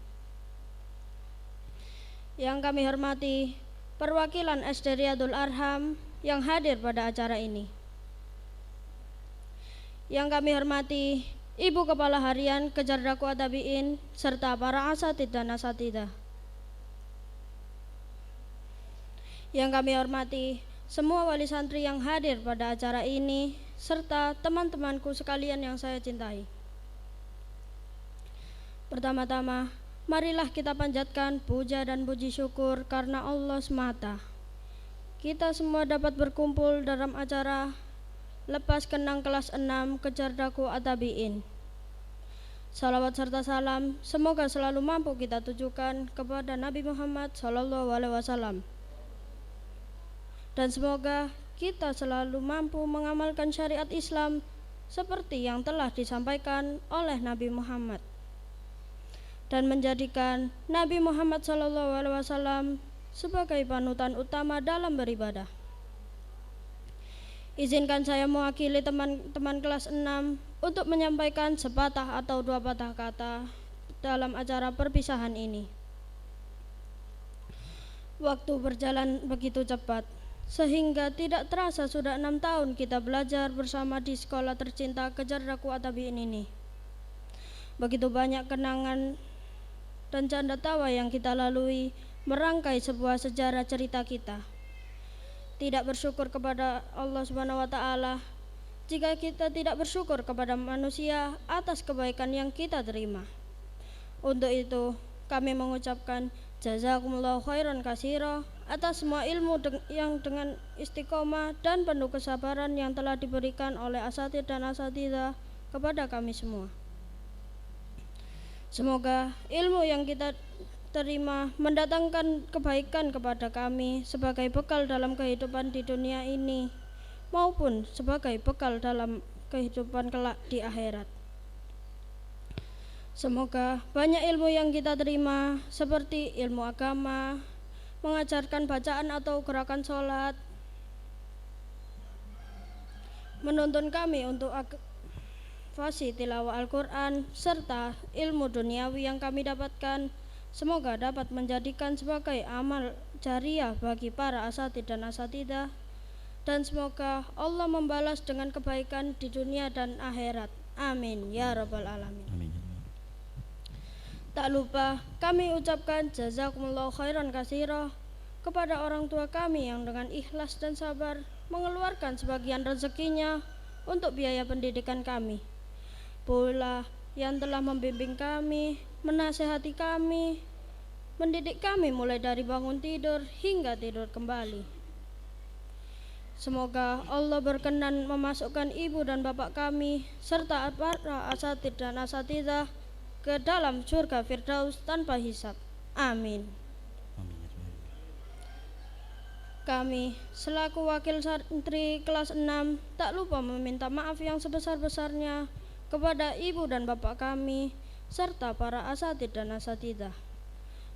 Yang kami hormati perwakilan SD Riyadul Arham yang hadir pada acara ini. Yang kami hormati Ibu Kepala Harian Kejar Dakwah Tabiin serta para asatid dan asatidah. Yang kami hormati semua wali santri yang hadir pada acara ini serta teman-temanku sekalian yang saya cintai. Pertama-tama, marilah kita panjatkan puja dan puji syukur karena Allah semata. Kita semua dapat berkumpul dalam acara Lepas Kenang kelas 6 Kejar Dakwah Tabiin. Salawat serta salam semoga selalu mampu kita tujukan kepada Nabi Muhammad SAW. Dan semoga kita selalu mampu mengamalkan syariat Islam seperti yang telah disampaikan oleh Nabi Muhammad dan menjadikan Nabi Muhammad SAW sebagai panutan utama dalam beribadah. Izinkan saya mewakili teman-teman kelas 6 untuk menyampaikan sepatah atau dua patah kata dalam acara perpisahan ini. Waktu berjalan begitu cepat, sehingga tidak terasa sudah 6 tahun kita belajar bersama di sekolah tercinta Kejar Dakwah Tabiin ini. Begitu banyak kenangan dan canda tawa yang kita lalui merangkai sebuah sejarah cerita kita. Tidak bersyukur kepada Allah Subhanahu wa taala jika kita tidak bersyukur kepada manusia atas kebaikan yang kita terima. Untuk itu, kami mengucapkan jazakumullahu khairan katsira atas semua ilmu yang dengan istiqomah dan penuh kesabaran yang telah diberikan oleh asatid dan asatidah kepada kami semua. Semoga ilmu yang kita terima mendatangkan kebaikan kepada kami sebagai bekal dalam kehidupan di dunia ini maupun sebagai bekal dalam kehidupan kelak di akhirat. Semoga banyak ilmu yang kita terima seperti ilmu agama, mengajarkan bacaan atau gerakan sholat, menuntun kami untuk fasih tilawah Al-Quran, serta ilmu duniawi yang kami dapatkan semoga dapat menjadikan sebagai amal jariah bagi para asatid dan asatidah, dan semoga Allah membalas dengan kebaikan di dunia dan akhirat. Amin ya rabbal alamin. Amin. Tak lupa kami ucapkan jazakumullahu khairan katsira kepada orang tua kami yang dengan ikhlas dan sabar mengeluarkan sebagian rezekinya untuk biaya pendidikan kami, pula yang telah membimbing kami, menasehati kami, mendidik kami mulai dari bangun tidur hingga tidur kembali. Semoga Allah berkenan memasukkan ibu dan bapak kami serta para asatid dan asatidah ke dalam surga Firdaus tanpa hisab. Amin. Kami selaku wakil santri kelas 6 tak lupa meminta maaf yang sebesar-besarnya kepada ibu dan bapak kami serta para asatid dan asatidah,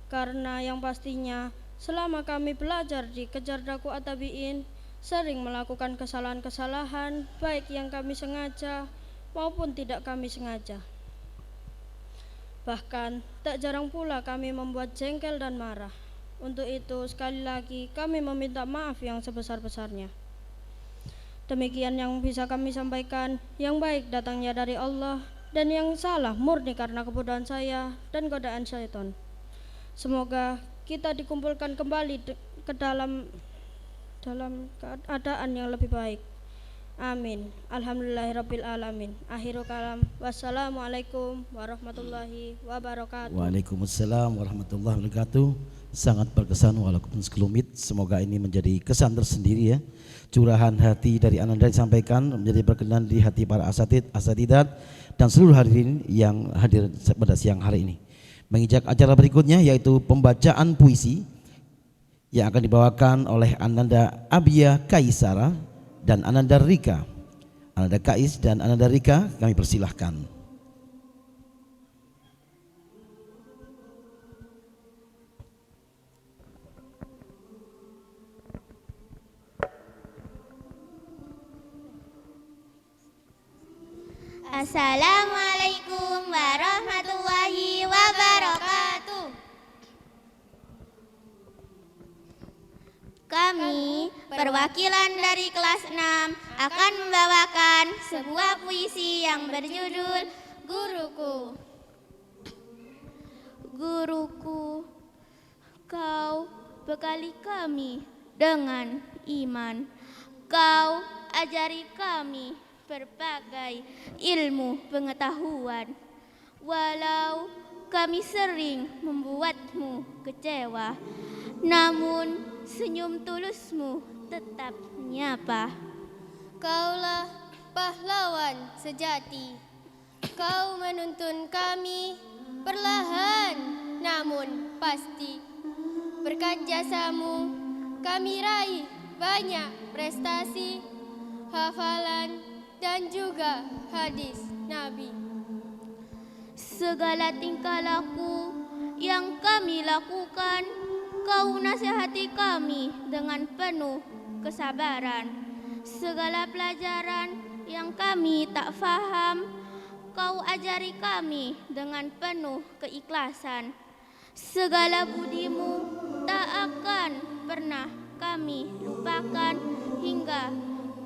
karena yang pastinya selama kami belajar di Kejar Dakwah Tabiin sering melakukan kesalahan-kesalahan baik yang kami sengaja maupun tidak kami sengaja. Bahkan tak jarang pula kami membuat jengkel dan marah. Untuk itu sekali lagi kami meminta maaf yang sebesar-besarnya. Demikian yang bisa kami sampaikan, yang baik datangnya dari Allah dan yang salah murni karena kebodohan saya dan godaan syaitan. Semoga kita dikumpulkan kembali ke dalam keadaan yang lebih baik. Amin. Alhamdulillahirabbil alamin. Akhirul kalam. Wassalamualaikum warahmatullahi wabarakatuh. Waalaikumsalam warahmatullahi wabarakatuh. Sangat berkesan walaupun sekelumit. Semoga ini menjadi kesan tersendiri ya. Curahan hati dari Ananda disampaikan menjadi berkenan di hati para asatid, asatidat dan seluruh hadirin yang hadir pada siang hari ini. Mengijak acara berikutnya yaitu pembacaan puisi yang akan dibawakan oleh Ananda Abia Kaisara dan Ananda Rika. Ananda Kais dan Ananda Rika kami persilahkan. Assalamualaikum warahmatullahi wabarakatuh. Kami perwakilan dari kelas 6 akan membawakan sebuah puisi yang berjudul Guruku. Guruku, kau bekali kami dengan iman. Kau ajari kami berbagai ilmu pengetahuan. Walau kami sering membuatmu kecewa, namun senyum tulusmu tetap menyapa. Kaulah pahlawan sejati. Kau menuntun kami perlahan namun pasti. Berkat jasamu kami raih banyak prestasi, hafalan dan juga hadis Nabi. Segala tingkah laku yang kami lakukan, kau nasihati kami dengan penuh kesabaran. Segala pelajaran yang kami tak faham, kau ajari kami dengan penuh keikhlasan. Segala budimu tak akan pernah kami lupakan hingga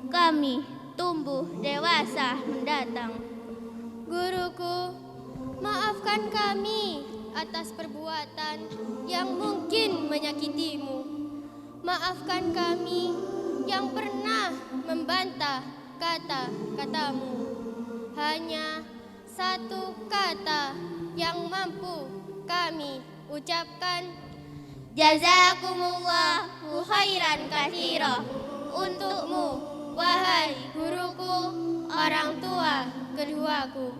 kami tumbuh dewasa mendatang. Guruku, maafkan kami atas perbuatan yang mungkin menyakitimu. Maafkan kami yang pernah membantah kata-katamu. Hanya satu kata yang mampu kami ucapkan. Jazakumullahu khairan katsira. Untukmu, wahai guruku, orang tua keduaku.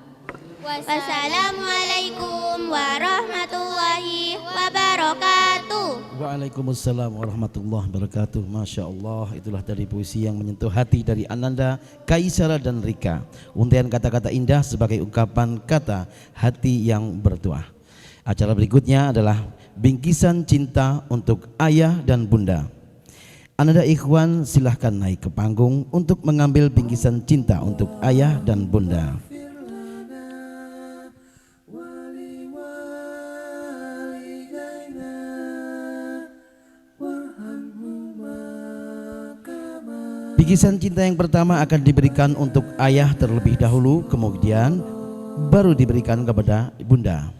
Wassalamualaikum warahmatullahi wabarakatuh. Waalaikumsalam warahmatullahi wabarakatuh. Masya Allah, itulah dari puisi yang menyentuh hati dari Ananda, Kaisara dan Rika. Untayan kata-kata indah sebagai ungkapan kata hati yang bertuah. Acara berikutnya adalah bingkisan cinta untuk ayah dan bunda. Ananda Ikhwan silahkan naik ke panggung untuk mengambil bingkisan cinta untuk ayah dan bunda. Bingkisan cinta yang pertama akan diberikan untuk ayah terlebih dahulu, kemudian baru diberikan kepada bunda.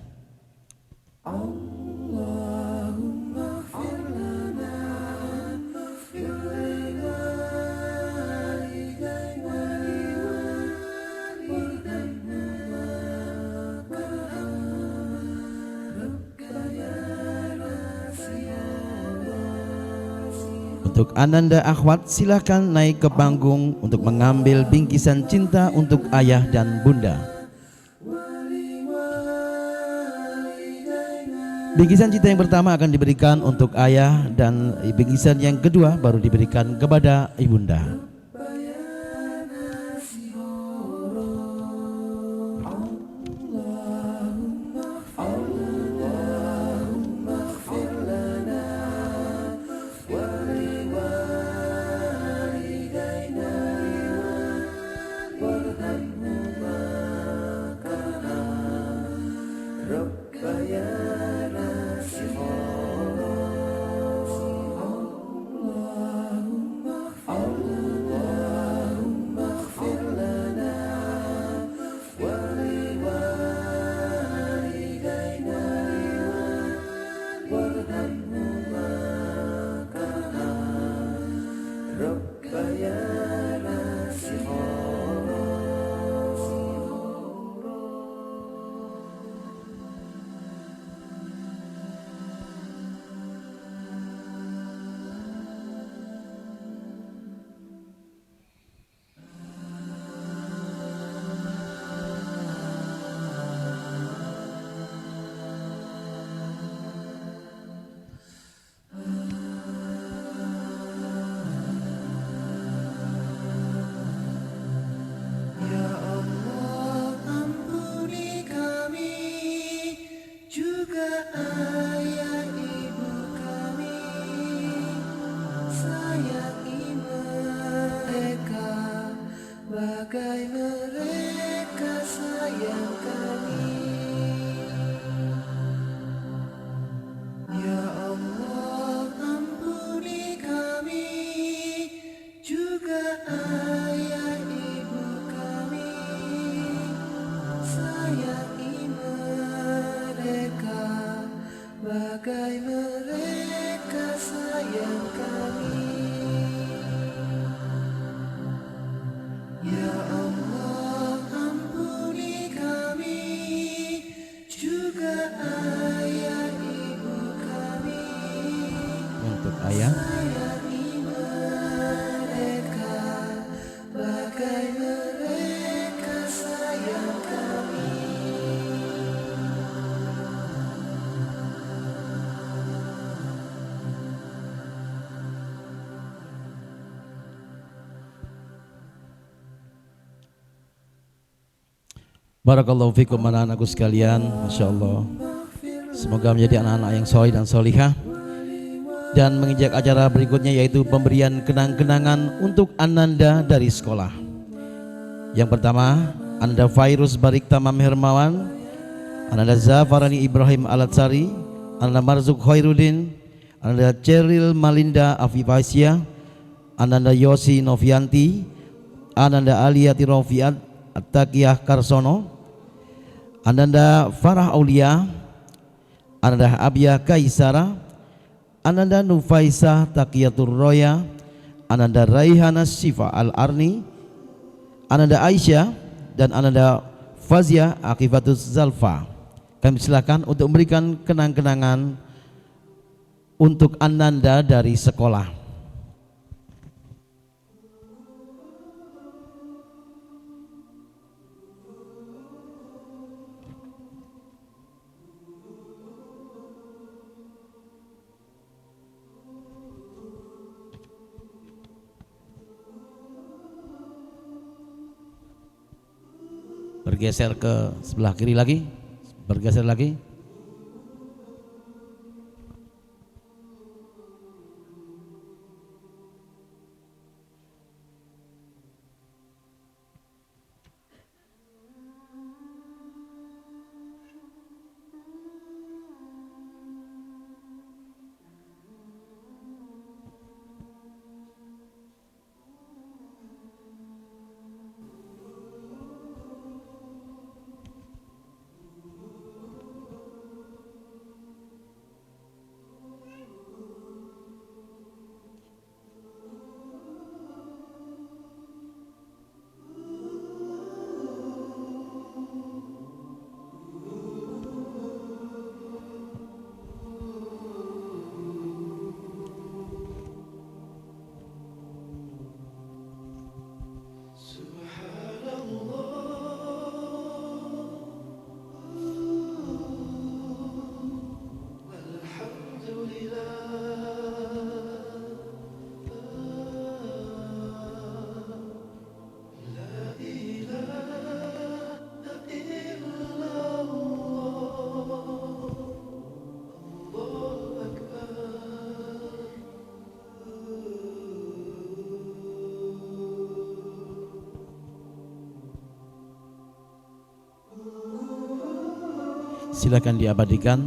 Untuk Ananda Akhwat, silakan naik ke panggung untuk mengambil bingkisan cinta untuk ayah dan bunda. Bingkisan cinta yang pertama akan diberikan untuk ayah dan bingkisan yang kedua baru diberikan kepada ibunda. Ayah. Barakallahu fikum anak-anakku sekalian, Masya Allah. Semoga menjadi anak-anak yang soleh dan solihah. Dan menginjak acara berikutnya yaitu pemberian kenang-kenangan untuk Ananda dari sekolah. Yang pertama, Ananda Fairuz Barik Tamam Hermawan, Ananda Zafarani Ibrahim Alatsari, Ananda Marzuk Khairuddin, Ananda Ceril Malinda Afifasya, Ananda Yosi Novianti, Ananda Aliyati Rofiat At-Taqiyah Karsono, Ananda Farah Aulia, Ananda Abiyah Kaisara, Ananda Nufaisah Taqiyatur Roya, Ananda Raihana Syifa Al-Arni, Ananda Aisyah, dan Ananda Fazia Akibatus Zalfa. Kami silakan untuk memberikan kenang-kenangan untuk Ananda dari sekolah. Bergeser ke sebelah kiri lagi, bergeser lagi. Silakan diabadikan.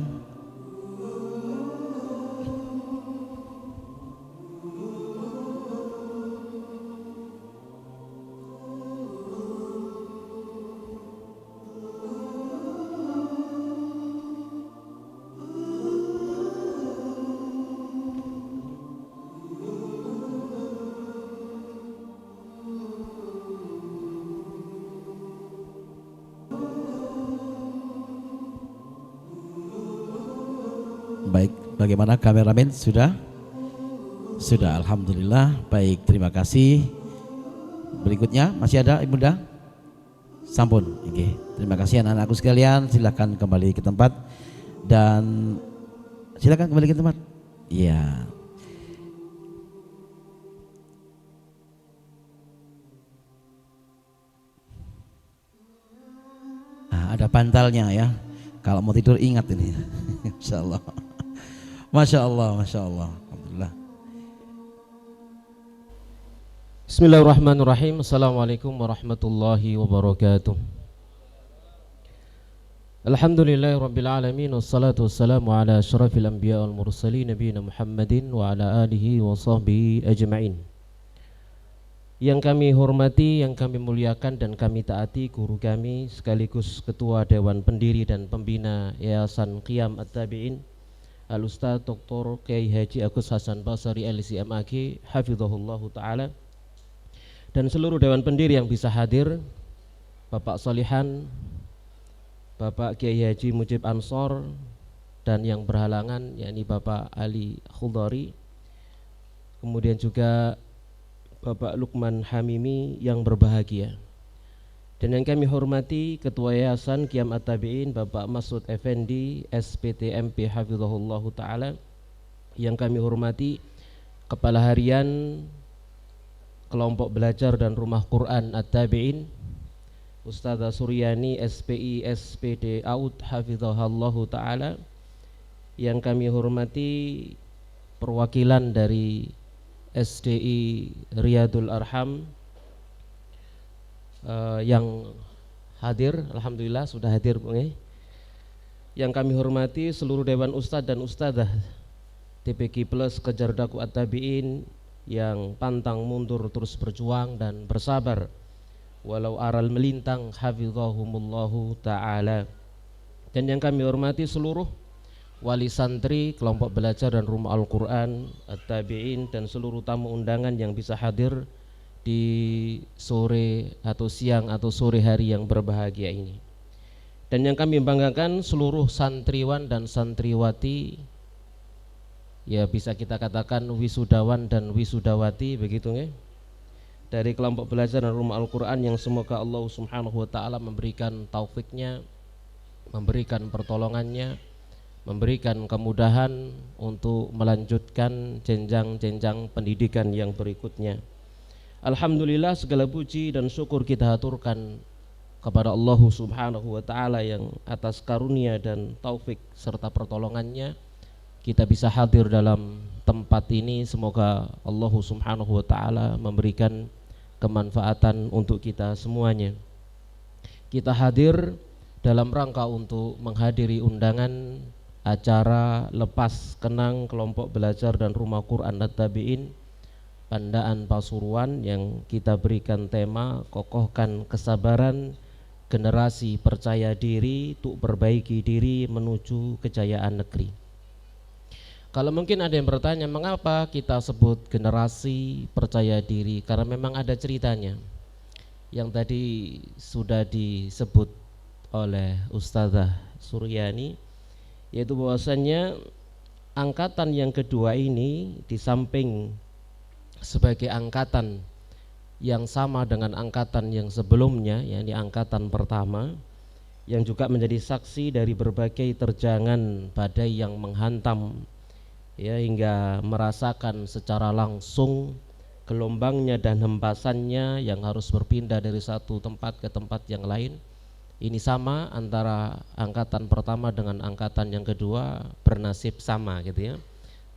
Baik, bagaimana kameramen? Sudah? Sudah, alhamdulillah. Baik, terima kasih. Berikutnya masih ada Ibunda? Sampun. Oke. Terima kasih anak-anakku sekalian. Silakan kembali ke tempat dan silakan kembali ke tempat. Iya. Nah, ada bantalnya ya. Kalau mau tidur ingat ini. Insyaallah. Masya Allah, Masya Allah. Alhamdulillah. Bismillahirrahmanirrahim. Assalamualaikum warahmatullahi wabarakatuh. Alhamdulillahirabbil alamin, wassalatu wassalamu ala asyrafil anbiya wal mursalin nabiyina Muhammadin wa ala alihi wa sahbihi ajma'in. Yang kami hormati, yang kami muliakan dan kami taati guru kami sekaligus Ketua Dewan Pendiri dan Pembina Yayasan Qiyam At-Tabi'in Al-Ustaz Dr. Kiai Haji Agus Hasan Basri LCMAG hafizahullahu ta'ala, dan seluruh Dewan Pendiri yang bisa hadir, Bapak Solihan, Bapak Kiai Haji Mujib Ansor, dan yang berhalangan yakni Bapak Ali Khudari, kemudian juga Bapak Lukman Hamimi yang berbahagia. Dan yang kami hormati Ketua Yayasan Qiyam At-Tabi'in Bapak Masud Effendi SPT MP Hafizahullah Ta'ala. Yang kami hormati Kepala Harian Kelompok Belajar dan Rumah Quran At-Tabi'in Ustazah Suryani SPI SPD Aud Hafizahullah Ta'ala. Yang kami hormati perwakilan dari SDI Riyadul Arham yang hadir, alhamdulillah sudah hadir. Yang kami hormati seluruh Dewan Ustadz dan Ustadzah TPQ Plus Kejar Dakwah At-Tabi'in yang pantang mundur terus berjuang dan bersabar walau aral melintang, hafizahumullahu ta'ala. Dan yang kami hormati seluruh wali santri kelompok belajar dan rumah Al-Quran At-Tabi'in dan seluruh tamu undangan yang bisa hadir di sore atau siang atau sore hari yang berbahagia ini. Dan yang kami banggakan seluruh santriwan dan santriwati, ya bisa kita katakan wisudawan dan wisudawati begitu ya, dari kelompok belajar dan rumah Al-Quran yang semoga Allah Subhanahu wa ta'ala memberikan taufiknya, memberikan pertolongannya, memberikan kemudahan untuk melanjutkan jenjang-jenjang pendidikan yang berikutnya. Alhamdulillah segala puji dan syukur kita haturkan kepada Allah Subhanahu wa ta'ala yang atas karunia dan taufik serta pertolongannya kita bisa hadir dalam tempat ini. Semoga Allah Subhanahu wa ta'ala memberikan kemanfaatan untuk kita semuanya. Kita hadir dalam rangka untuk menghadiri undangan acara lepas kenang kelompok belajar dan rumah Quran At-Tabi'in Pandaan Pasuruan yang kita berikan tema kokohkan kesabaran generasi percaya diri untuk perbaiki diri menuju kejayaan negeri. Kalau mungkin ada yang bertanya mengapa kita sebut generasi percaya diri, karena memang ada ceritanya yang tadi sudah disebut oleh Ustazah Suryani, yaitu bahwasannya angkatan yang kedua ini di samping sebagai angkatan yang sama dengan angkatan yang sebelumnya, yakni angkatan pertama, yang juga menjadi saksi dari berbagai terjangan badai yang menghantam ya, hingga merasakan secara langsung gelombangnya dan hempasannya yang harus berpindah dari satu tempat ke tempat yang lain. Ini sama antara angkatan pertama dengan angkatan yang kedua, bernasib sama gitu ya.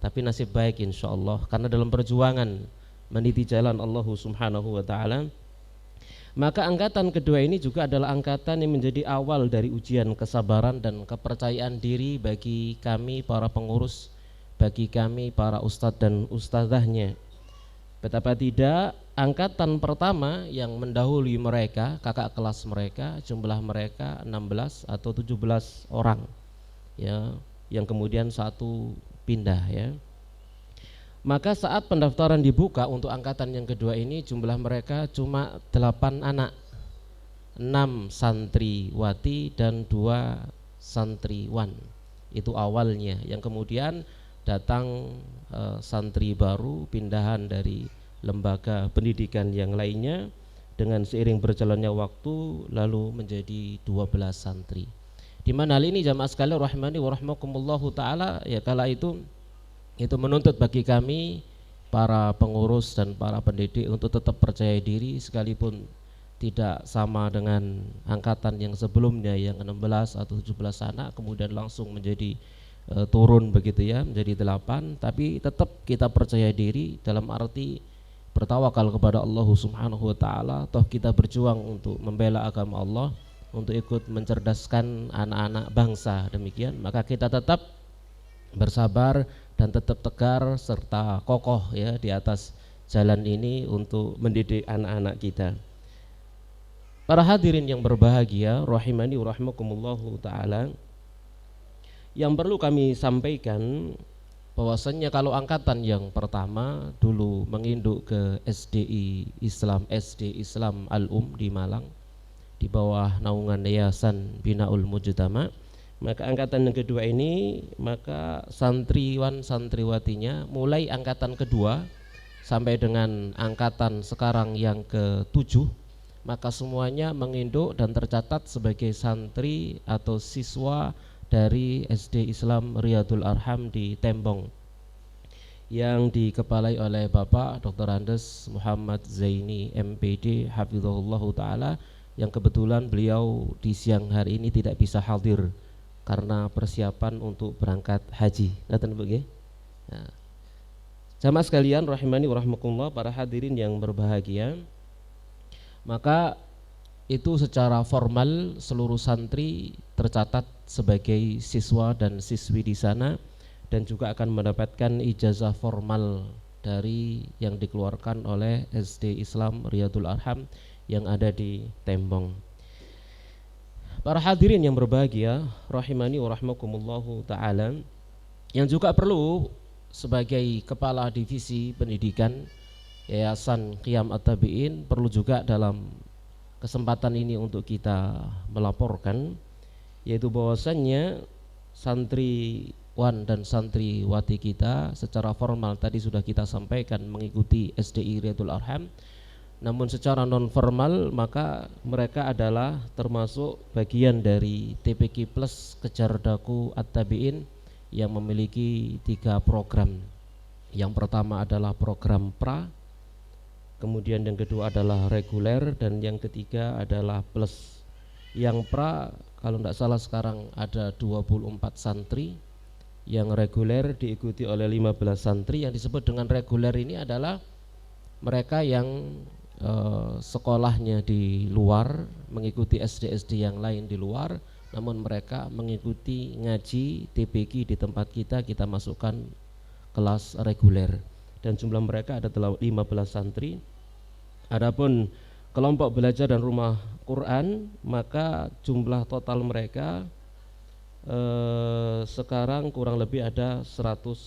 Tapi nasib baik insya Allah, karena dalam perjuangan meniti jalan Allah Subhanahu wa ta'ala, maka angkatan kedua ini juga adalah angkatan yang menjadi awal dari ujian kesabaran dan kepercayaan diri bagi kami para pengurus, bagi kami para ustadz dan ustadzahnya. Betapa tidak, angkatan pertama yang mendahului mereka, kakak kelas mereka, jumlah mereka 16 atau 17 orang ya, yang kemudian satu pindah ya. Maka saat pendaftaran dibuka untuk angkatan yang kedua ini, jumlah mereka cuma 8 anak, 6 santriwati dan 2 santriwan. Itu awalnya, yang kemudian datang santri baru pindahan dari lembaga pendidikan yang lainnya, dengan seiring berjalannya waktu lalu menjadi 12 santri. Di mana hal ini jamaah sekalian rahimani wa rahmakumullahu taala, ya kala itu menuntut bagi kami para pengurus dan para pendidik untuk tetap percaya diri, sekalipun tidak sama dengan angkatan yang sebelumnya yang 16 atau 17 anak kemudian langsung menjadi turun begitu ya, menjadi 8, tapi tetap kita percaya diri dalam arti bertawakal kepada Allah Subhanahu wa ta'ala. Toh kita berjuang untuk membela agama Allah, untuk ikut mencerdaskan anak-anak bangsa, demikian maka kita tetap bersabar dan tetap tegar serta kokoh ya di atas jalan ini untuk mendidik anak-anak kita. Para hadirin yang berbahagia rahimani wa rahimakumullahu ta'ala, yang perlu kami sampaikan bahwasannya kalau angkatan yang pertama dulu menginduk ke SD Islam Al-Um di Malang di bawah naungan Yayasan Binaul Mujtama, maka angkatan yang kedua ini, maka santriwan santriwatinya mulai angkatan kedua sampai dengan angkatan sekarang yang ke-7, maka semuanya menginduk dan tercatat sebagai santri atau siswa dari SD Islam Riyadul Arham di Tembong yang dikepalai oleh Bapak Dr. Andes Muhammad Zaini MPD Hafizahullah Ta'ala, yang kebetulan beliau di siang hari ini tidak bisa hadir karena persiapan untuk berangkat haji. Ngaten Bu nggih. Nah, jamaah sekalian rahimani wa rahmakumullah, para hadirin yang berbahagia, maka itu secara formal seluruh santri tercatat sebagai siswa dan siswi di sana, dan juga akan mendapatkan ijazah formal dari yang dikeluarkan oleh SD Islam Riyadul Arham yang ada di Tembong. Para hadirin yang berbahagia rahimani wa rahmakumullahu ta'ala, yang juga perlu sebagai kepala divisi pendidikan Yayasan Qiyam At-Tabi'in perlu juga dalam kesempatan ini untuk kita melaporkan, yaitu bahwasannya santriwan dan santriwati kita secara formal tadi sudah kita sampaikan mengikuti SDI Riyadul Arham, namun secara non formal maka mereka adalah termasuk bagian dari TPQ Plus Kejardaku At-Tabi'in yang memiliki 3 program. Yang pertama adalah program pra, kemudian yang kedua adalah reguler, dan yang ketiga adalah plus. Yang pra kalau tidak salah sekarang ada 24 santri, yang reguler diikuti oleh 15 santri. Yang disebut dengan reguler ini adalah mereka yang sekolahnya di luar, mengikuti SD-SD yang lain di luar, namun mereka mengikuti ngaji TPQ di tempat kita masukkan kelas reguler, dan jumlah mereka ada 15 santri. Adapun kelompok belajar dan rumah Quran, maka jumlah total mereka sekarang kurang lebih ada 81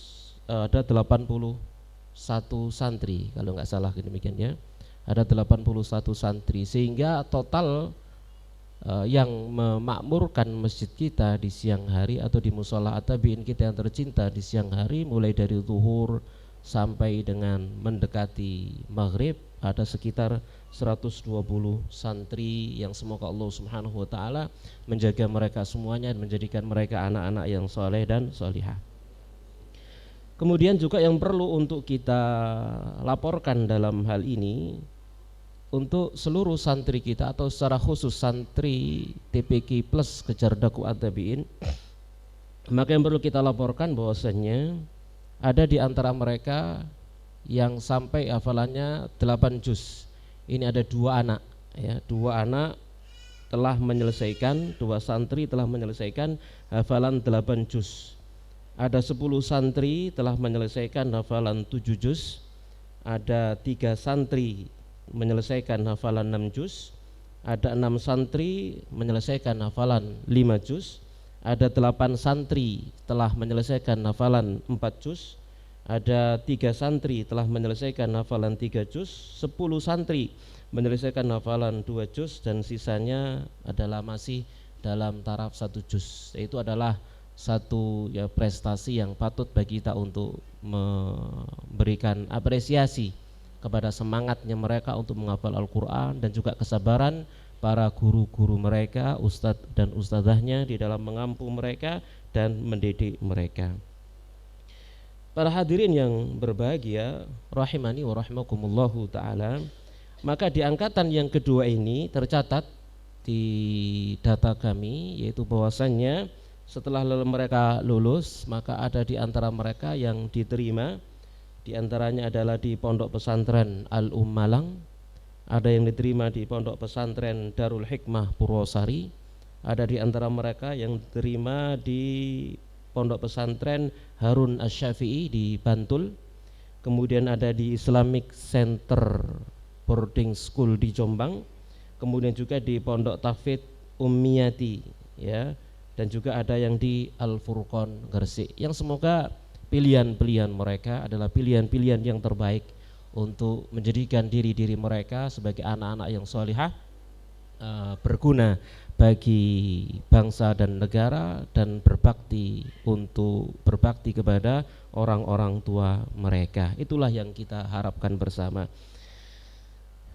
santri kalau nggak salah demikian ya, ada 81 santri, sehingga total yang memakmurkan masjid kita di siang hari atau di musola At-Tabi'in kita yang tercinta di siang hari, mulai dari zuhur sampai dengan mendekati maghrib, ada sekitar 120 santri yang semoga Allah Subhanahu wa ta'ala menjaga mereka semuanya dan menjadikan mereka anak-anak yang soleh dan solihah. Kemudian juga yang perlu untuk kita laporkan dalam hal ini, untuk seluruh santri kita atau secara khusus santri TPQ Plus Kejardaku At-Tabi'in, maka yang perlu kita laporkan bahwasannya ada di antara mereka yang sampai hafalannya 8 juz. Ini ada 2 anak ya, 2 anak telah menyelesaikan, 2 santri telah menyelesaikan hafalan 8 juz. Ada 10 santri telah menyelesaikan hafalan 7 juz. Ada 3 santri menyelesaikan hafalan 6 juz. Ada 6 santri menyelesaikan hafalan 5 juz. Ada 8 santri telah menyelesaikan hafalan 4 juz. Ada 3 santri telah menyelesaikan hafalan 3 juz. 10 santri menyelesaikan hafalan 2 juz, dan sisanya adalah masih dalam taraf 1 juz. Itu adalah satu ya prestasi yang patut bagi kita untuk memberikan apresiasi kepada semangatnya mereka untuk menghafal Al-Quran, dan juga kesabaran para guru-guru mereka, ustadz dan ustadzahnya di dalam mengampu mereka dan mendidik mereka. Para hadirin yang berbahagia rahimani wa rahimakumullahu ta'ala, maka di angkatan yang kedua ini tercatat di data kami, yaitu bahwasannya setelah mereka lulus, maka ada di antara mereka yang diterima, di antaranya adalah di Pondok Pesantren Al-Malang, ada yang diterima di Pondok Pesantren Darul Hikmah Purwosari, ada di antara mereka yang diterima di Pondok Pesantren Harun Asy-Syafi'i di Bantul, kemudian ada di Islamic Center Boarding School di Jombang, kemudian juga di Pondok Tahfidz Ummiyati ya, dan juga ada yang di Al-Furqon Gresik, yang semoga pilihan-pilihan mereka adalah pilihan-pilihan yang terbaik untuk menjadikan diri-diri mereka sebagai anak-anak yang solihah berguna bagi bangsa dan negara dan berbakti kepada orang-orang tua mereka. Itulah yang kita harapkan bersama.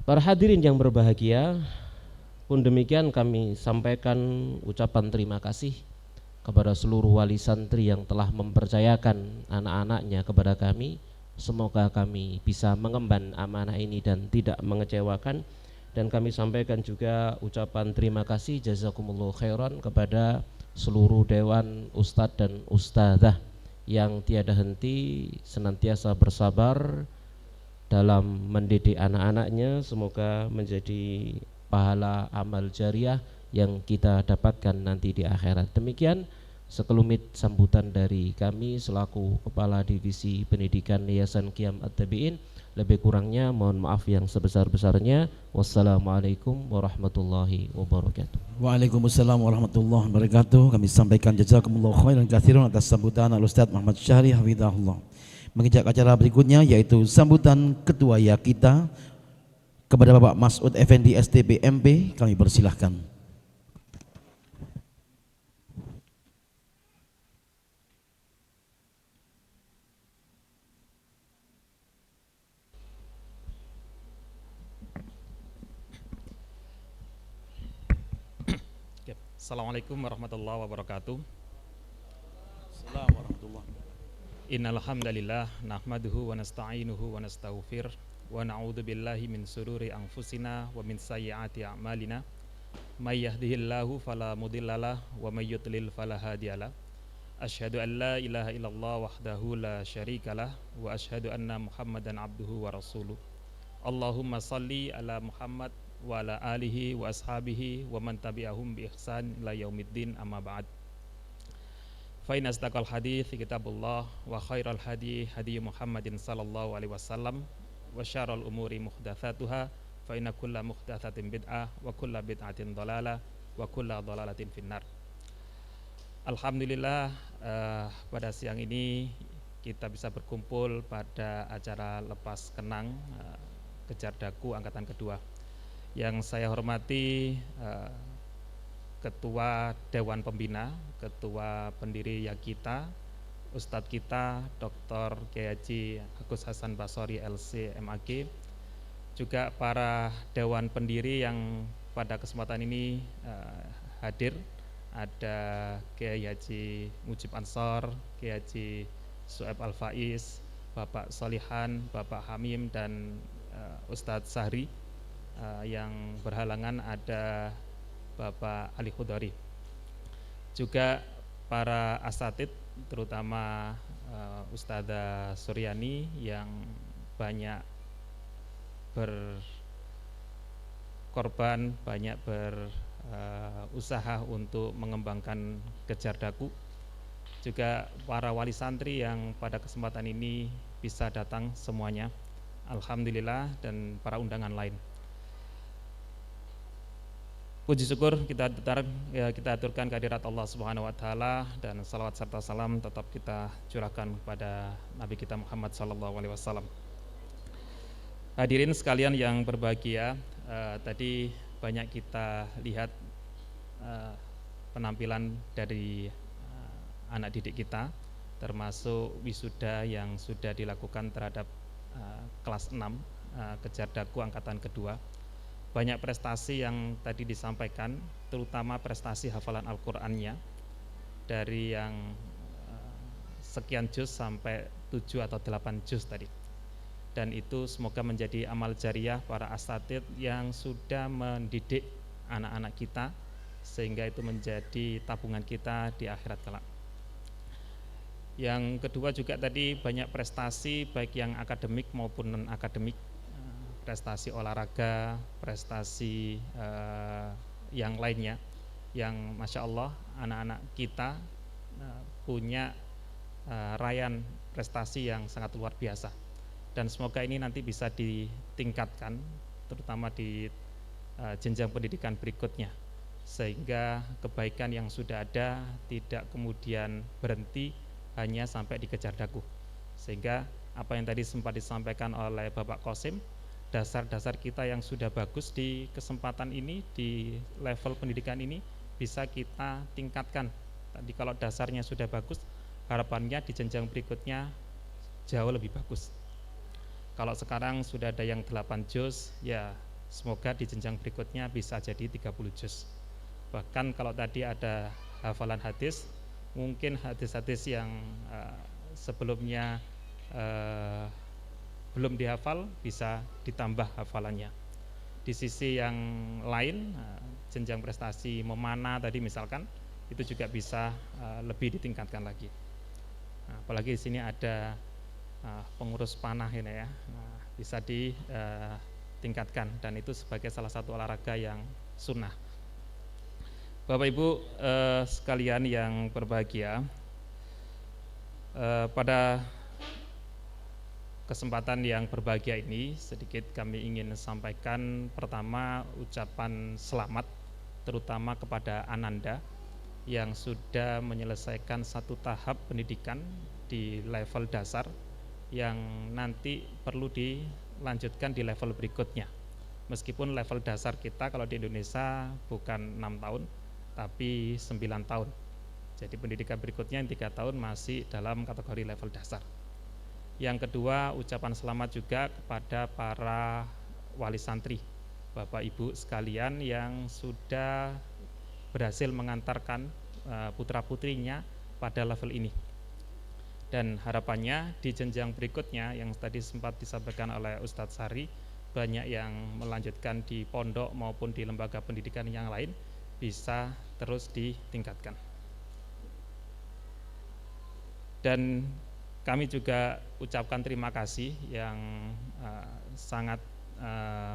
Para hadirin yang berbahagia, pun demikian kami sampaikan ucapan terima kasih kepada seluruh wali santri yang telah mempercayakan anak-anaknya kepada kami. Semoga kami bisa mengemban amanah ini dan tidak mengecewakan. Dan kami sampaikan juga ucapan terima kasih jazakumullah khairan kepada seluruh dewan ustadz dan ustadzah yang tiada henti senantiasa bersabar dalam mendidik anak-anaknya. Semoga menjadi pahala amal jariah yang kita dapatkan nanti di akhirat. Demikian sekelumit sambutan dari kami selaku Kepala Divisi Pendidikan Yayasan Qiyam At-Tabi'in. Lebih kurangnya mohon maaf yang sebesar-besarnya. Wassalamualaikum warahmatullahi wabarakatuh. Waalaikumsalam warahmatullahi wabarakatuh. Kami sampaikan jazakumullah khairan katsiran atas sambutan Al-Ustaz Muhammad Syahri hafizahullah. Mengejak acara berikutnya yaitu sambutan Ketua Yakita kepada Bapak Mas'ud Effendi STP MP. Kami persilahkan. Assalamualaikum warahmatullahi wabarakatuh. Assalamualaikum warahmatullahi wabarakatuh. Innal hamdalillah nahmaduhu wa nasta'inuhu wa nastaghfir wa na'udzu billahi min sururi anfusina wa min sayyiati a'malina. May yahdihillahu fala mudhillalah wa may yudlil fala hadiyalah. Asyhadu an la ilaha illallah wahdahu la syarikalah wa asyhadu anna Muhammadan abduhu wa rasuluh. Allahumma salli ala Muhammad wa ala alihi wa ashabihi wa man tabi'ahum bi ihsan ila yaumiddin, amma ba'd. Fa inna asdaqal hadits kitabullah wa khairal hadi hadi Muhammadin sallallahu alaihi wasallam wa syarrul umuri muhdatsatuha fa inna kulla muhdatsatin bid'ah wa kulla bid'atin dhalalah wa kulla dhalalatin finnar. Alhamdulillah, pada siang ini kita bisa berkumpul pada acara lepas kenang Kejar Daku angkatan kedua. Yang saya hormati Ketua Dewan Pembina, Ketua Pendiri Yakita, Ustadz kita Dr. Kiai Haji Agus Hasan Basori LC MAG, juga para Dewan Pendiri yang pada kesempatan ini hadir. Ada Kiai Haji Mujib Ansor, Kiai Haji Su'eb Al-Faiz, Bapak Solihan, Bapak Hamim, dan Ustadz Sahri. Yang berhalangan ada Bapak Ali Khudari. Juga para asatid, terutama Ustadzah Suryani yang banyak berkorban, banyak berusaha untuk mengembangkan Kejar Daku. Juga para wali santri yang pada kesempatan ini bisa datang semuanya, alhamdulillah, dan para undangan lain. Puji syukur kita aturkan kehadirat Allah Subhanahu wa taala, dan salawat serta salam tetap kita curahkan kepada Nabi kita Muhammad sallallahu alaihi wasallam. Hadirin sekalian yang berbahagia, tadi banyak kita lihat penampilan dari anak didik kita, termasuk wisuda yang sudah dilakukan terhadap kelas 6 Kejar Daku angkatan kedua. Banyak prestasi yang tadi disampaikan, terutama prestasi hafalan Al-Qur'annya dari yang sekian juz sampai 7 atau 8 juz tadi. Dan itu semoga menjadi amal jariah para asatid yang sudah mendidik anak-anak kita, sehingga itu menjadi tabungan kita di akhirat kelak. Yang kedua juga tadi banyak prestasi baik yang akademik maupun non akademik, prestasi olahraga, prestasi yang lainnya, yang masya Allah anak-anak kita punya raihan prestasi yang sangat luar biasa, dan semoga ini nanti bisa ditingkatkan terutama di jenjang pendidikan berikutnya, sehingga kebaikan yang sudah ada tidak kemudian berhenti hanya sampai di Kejar Daku, sehingga apa yang tadi sempat disampaikan oleh Bapak Qasim dasar-dasar kita yang sudah bagus di kesempatan ini, di level pendidikan ini bisa kita tingkatkan. Tadi kalau dasarnya sudah bagus, harapannya di jenjang berikutnya jauh lebih bagus. Kalau sekarang sudah ada yang 8 juz, ya semoga di jenjang berikutnya bisa jadi 30 juz. Bahkan kalau tadi ada hafalan hadis, mungkin hadis-hadis yang sebelumnya belum dihafal bisa ditambah hafalannya. Di sisi yang lain, jenjang prestasi memanah tadi misalkan, itu juga bisa lebih ditingkatkan lagi. Apalagi di sini ada pengurus panah ini ya, bisa ditingkatkan, dan itu sebagai salah satu olahraga yang sunnah. Bapak Ibu sekalian yang berbahagia, pada kesempatan yang berbahagia ini sedikit kami ingin sampaikan pertama ucapan selamat terutama kepada Ananda yang sudah menyelesaikan satu tahap pendidikan di level dasar yang nanti perlu dilanjutkan di level berikutnya. Meskipun level dasar kita kalau di Indonesia bukan 6 tahun tapi 9 tahun. Jadi pendidikan berikutnya yang 3 tahun masih dalam kategori level dasar. Yang kedua, ucapan selamat juga kepada para wali santri, Bapak Ibu sekalian yang sudah berhasil mengantarkan putra-putrinya pada level ini. Dan harapannya di jenjang berikutnya yang tadi sempat disampaikan oleh Ustadz Sari, banyak yang melanjutkan di pondok maupun di lembaga pendidikan yang lain bisa terus ditingkatkan. Dan kami juga ucapkan terima kasih yang sangat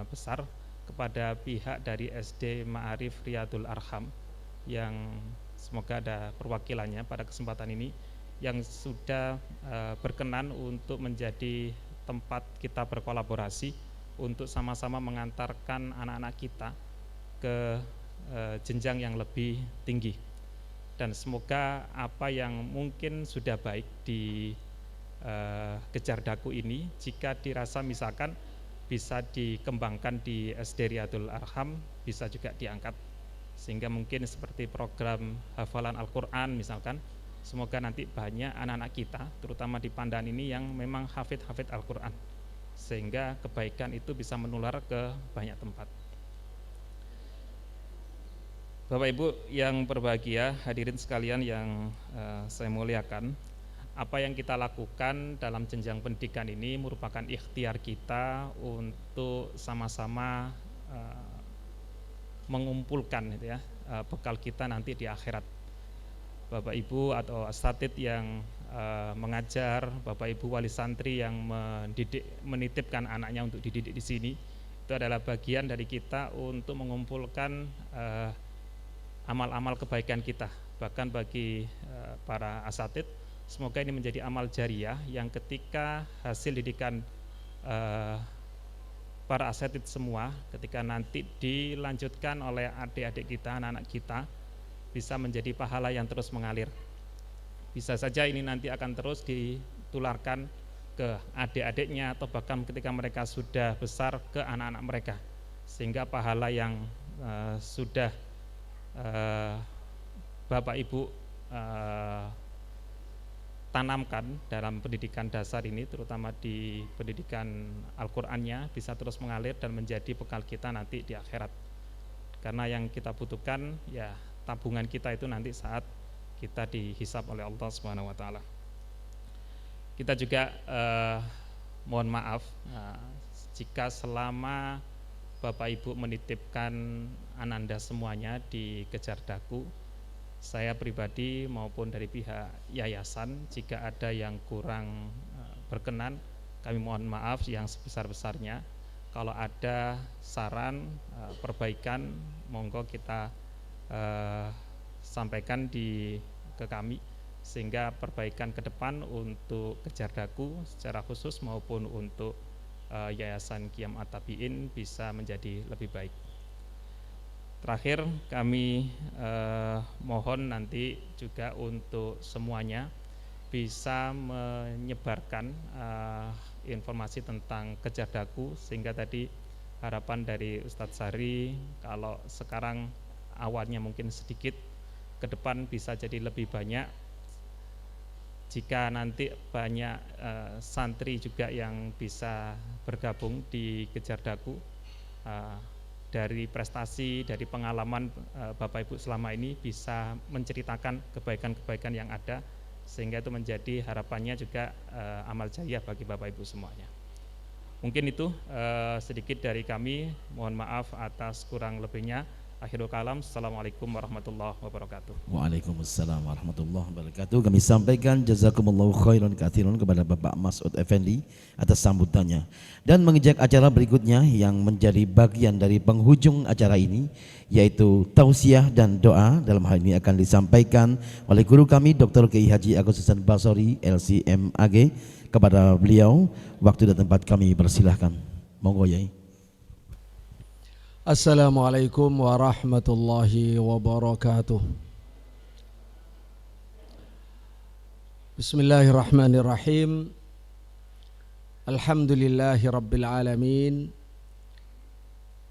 besar kepada pihak dari SD Ma'arif Riyadul Arham yang semoga ada perwakilannya pada kesempatan ini yang sudah berkenan untuk menjadi tempat kita berkolaborasi untuk sama-sama mengantarkan anak-anak kita ke jenjang yang lebih tinggi. Dan semoga apa yang mungkin sudah baik di Kejar Daku ini, jika dirasa misalkan bisa dikembangkan di SD Riyadul Arham, bisa juga diangkat, sehingga mungkin seperti program hafalan Al-Quran misalkan, semoga nanti banyak anak-anak kita terutama di Pandan ini yang memang hafid-hafid Al-Quran, sehingga kebaikan itu bisa menular ke banyak tempat. Bapak Ibu yang berbahagia, hadirin sekalian yang saya muliakan, apa yang kita lakukan dalam jenjang pendidikan ini merupakan ikhtiar kita untuk sama-sama mengumpulkan gitu ya, bekal kita nanti di akhirat. Bapak Ibu atau asatid yang mengajar, Bapak Ibu wali santri yang menitipkan anaknya untuk dididik di sini, itu adalah bagian dari kita untuk mengumpulkan amal-amal kebaikan kita. Bahkan bagi para asatid, semoga ini menjadi amal jariah yang ketika hasil didikan para asatid semua, ketika nanti dilanjutkan oleh adik-adik kita, anak-anak kita, bisa menjadi pahala yang terus mengalir. Bisa saja ini nanti akan terus ditularkan ke adik-adiknya atau bahkan ketika mereka sudah besar ke anak-anak mereka, sehingga pahala yang sudah Bapak Ibu tanamkan dalam pendidikan dasar ini, terutama di pendidikan Al-Qur'annya, bisa terus mengalir dan menjadi bekal kita nanti di akhirat. Karena yang kita butuhkan ya tabungan kita itu nanti saat kita dihisab oleh Allah Subhanahu wa taala. Kita juga mohon maaf jika selama Bapak Ibu menitipkan Ananda semuanya di Kejar Daku, saya pribadi maupun dari pihak yayasan, jika ada yang kurang berkenan, kami mohon maaf yang sebesar-besarnya. Kalau ada saran, perbaikan, monggo kita sampaikan ke kami, sehingga perbaikan ke depan untuk Kejar Daku secara khusus maupun untuk Yayasan Qiyam At-Tabi'in bisa menjadi lebih baik. Terakhir kami mohon nanti juga untuk semuanya bisa menyebarkan informasi tentang Kejar Daku, sehingga tadi harapan dari Ustadz Sari kalau sekarang awalnya mungkin sedikit, ke depan bisa jadi lebih banyak. Jika nanti banyak santri juga yang bisa bergabung di Kejar Daku, dari prestasi, dari pengalaman Bapak Ibu selama ini bisa menceritakan kebaikan-kebaikan yang ada, sehingga itu menjadi harapannya juga amal jariah bagi Bapak Ibu semuanya. Mungkin itu sedikit dari kami, mohon maaf atas kurang lebihnya. Akhirul kalam, assalamualaikum warahmatullahi wabarakatuh. Waalaikumsalam warahmatullahi wabarakatuh. Kami sampaikan jazakumullahu khairan katsiran kepada Bapak Mas'ud Effendi atas sambutannya. Dan mengejak acara berikutnya yang menjadi bagian dari penghujung acara ini, yaitu tausiah dan doa. Dalam hal ini akan disampaikan oleh guru kami Dr. Kiai Haji Agus Hasan Basori LCMAG. Kepada beliau, waktu dan tempat kami persilahkan. Monggo Yai. Assalamualaikum warahmatullahi wabarakatuh. Bismillahirrahmanirrahim. Alhamdulillahi rabbil alamin.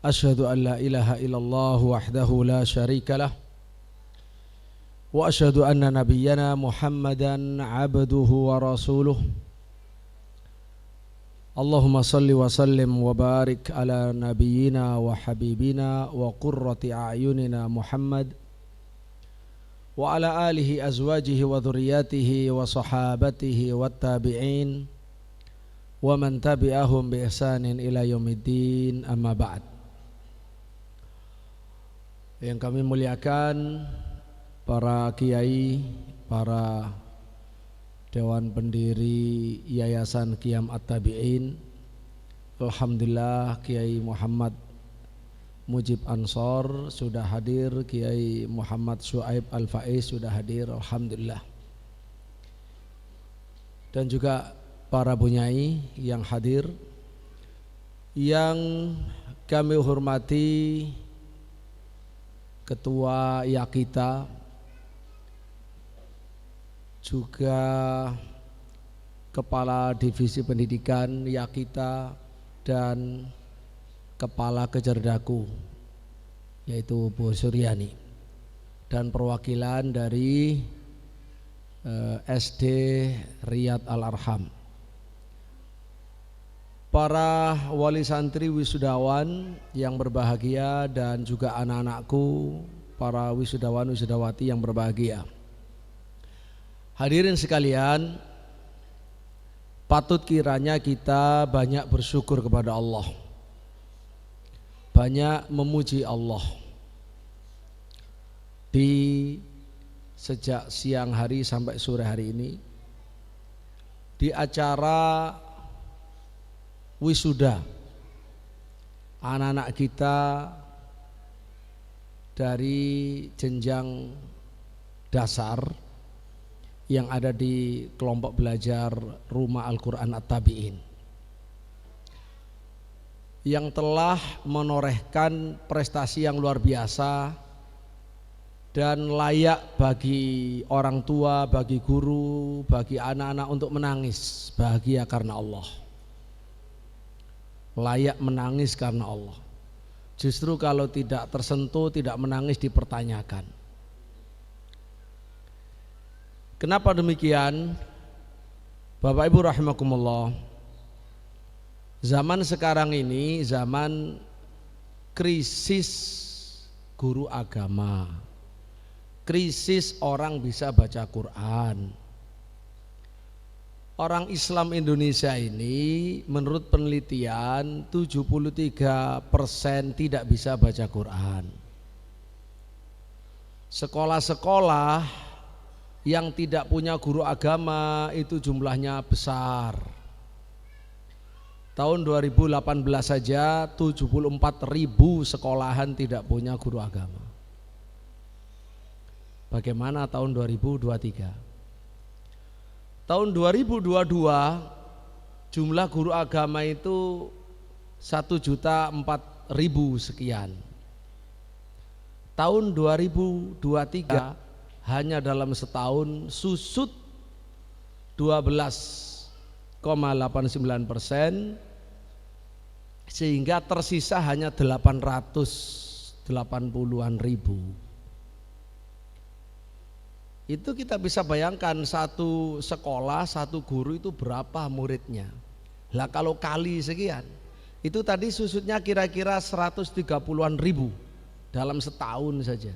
Asyhadu an la ilaha illallah wahdahu la syarikalah. Wa asyhadu anna nabiyyana Muhammadan abduhu wa rasuluh. Allahumma salli wa sallim wa barik ala nabiyyina wa habibina wa qurrati a'yunina Muhammad wa ala alihi azwajihi wa dhurriyyatihi wa sahabatihi wa tabi'in wa man tabi'ahum bi ihsanin ila yaumiddin, amma ba'd. Yang kami muliakan para kiai, para Dewan Pendiri Yayasan Qiyam At-Tabi'in. Alhamdulillah Kiai Muhammad Mujib Ansor sudah hadir, Kiai Muhammad Syuaib Al-Faiz sudah hadir, alhamdulillah. Dan juga para bunyai yang hadir, yang kami hormati Ketua Yakita, juga Kepala Divisi Pendidikan Yakita dan Kepala Kejar Daku, yaitu Bu Suryani, dan perwakilan dari SD Riyad Al-Arham, para wali santri wisudawan yang berbahagia, dan juga anak-anakku, para wisudawan wisudawati yang berbahagia. Hadirin sekalian, patut kiranya kita banyak bersyukur kepada Allah, banyak memuji Allah. Di sejak siang hari sampai sore hari ini, di acara wisuda anak-anak kita dari jenjang dasar yang ada di kelompok belajar Rumah Al-Quran At-Tabi'in, yang telah menorehkan prestasi yang luar biasa dan layak bagi orang tua, bagi guru, bagi anak-anak untuk menangis bahagia karena Allah. Layak menangis karena Allah. Justru kalau tidak tersentuh, tidak menangis, dipertanyakan. Kenapa demikian? Bapak Ibu rahimakumullah, zaman sekarang ini zaman krisis guru agama, krisis orang bisa baca Quran. Orang Islam Indonesia ini menurut penelitian 73% tidak bisa baca Quran. Sekolah-sekolah yang tidak punya guru agama itu jumlahnya besar. Tahun 2018 saja 74.000 sekolahan tidak punya guru agama. Bagaimana tahun 2023? Tahun 2022 jumlah guru agama itu 1.004.000 sekian. Tahun 2023 hanya dalam setahun susut 12,5 sehingga tersisa hanya 880-an ribu. Itu kita bisa bayangkan satu sekolah, satu guru itu berapa muridnya. Lah kalau kali sekian, itu tadi susutnya kira-kira 130-an ribu dalam setahun saja.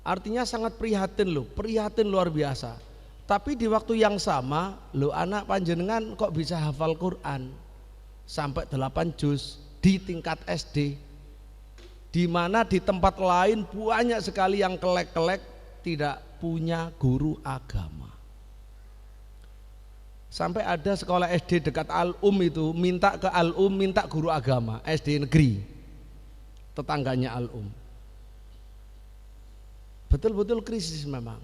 Artinya sangat prihatin loh, prihatin luar biasa. Tapi di waktu yang sama, loh anak panjenengan kok bisa hafal Quran sampai 8 juz di tingkat SD, di mana di tempat lain banyak sekali yang kelek-kelek tidak punya guru agama. Sampai ada sekolah SD dekat Al-Um itu minta ke Al-Um minta guru agama, SD negeri tetangganya Al-Um. Betul-betul krisis memang.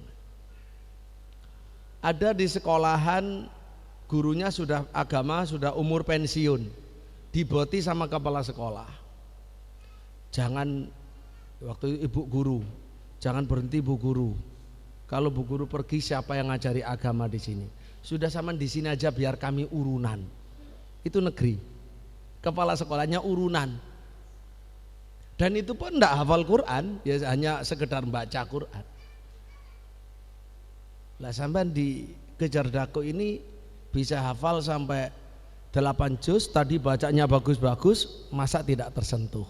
Ada di sekolahan gurunya sudah agama, sudah umur pensiun, diboti sama kepala sekolah. Jangan, waktu ibu guru, jangan berhenti bu guru. Kalau bu guru pergi siapa yang ngajari agama di sini? Sudah sama di sini aja biar kami urunan. Itu negeri. Kepala sekolahnya urunan. Dan itu pun enggak hafal Quran, ya hanya sekedar baca Quran. Lah sampai di Kejar Daku ini bisa hafal sampai 8 juz, tadi bacanya bagus-bagus, masa tidak tersentuh.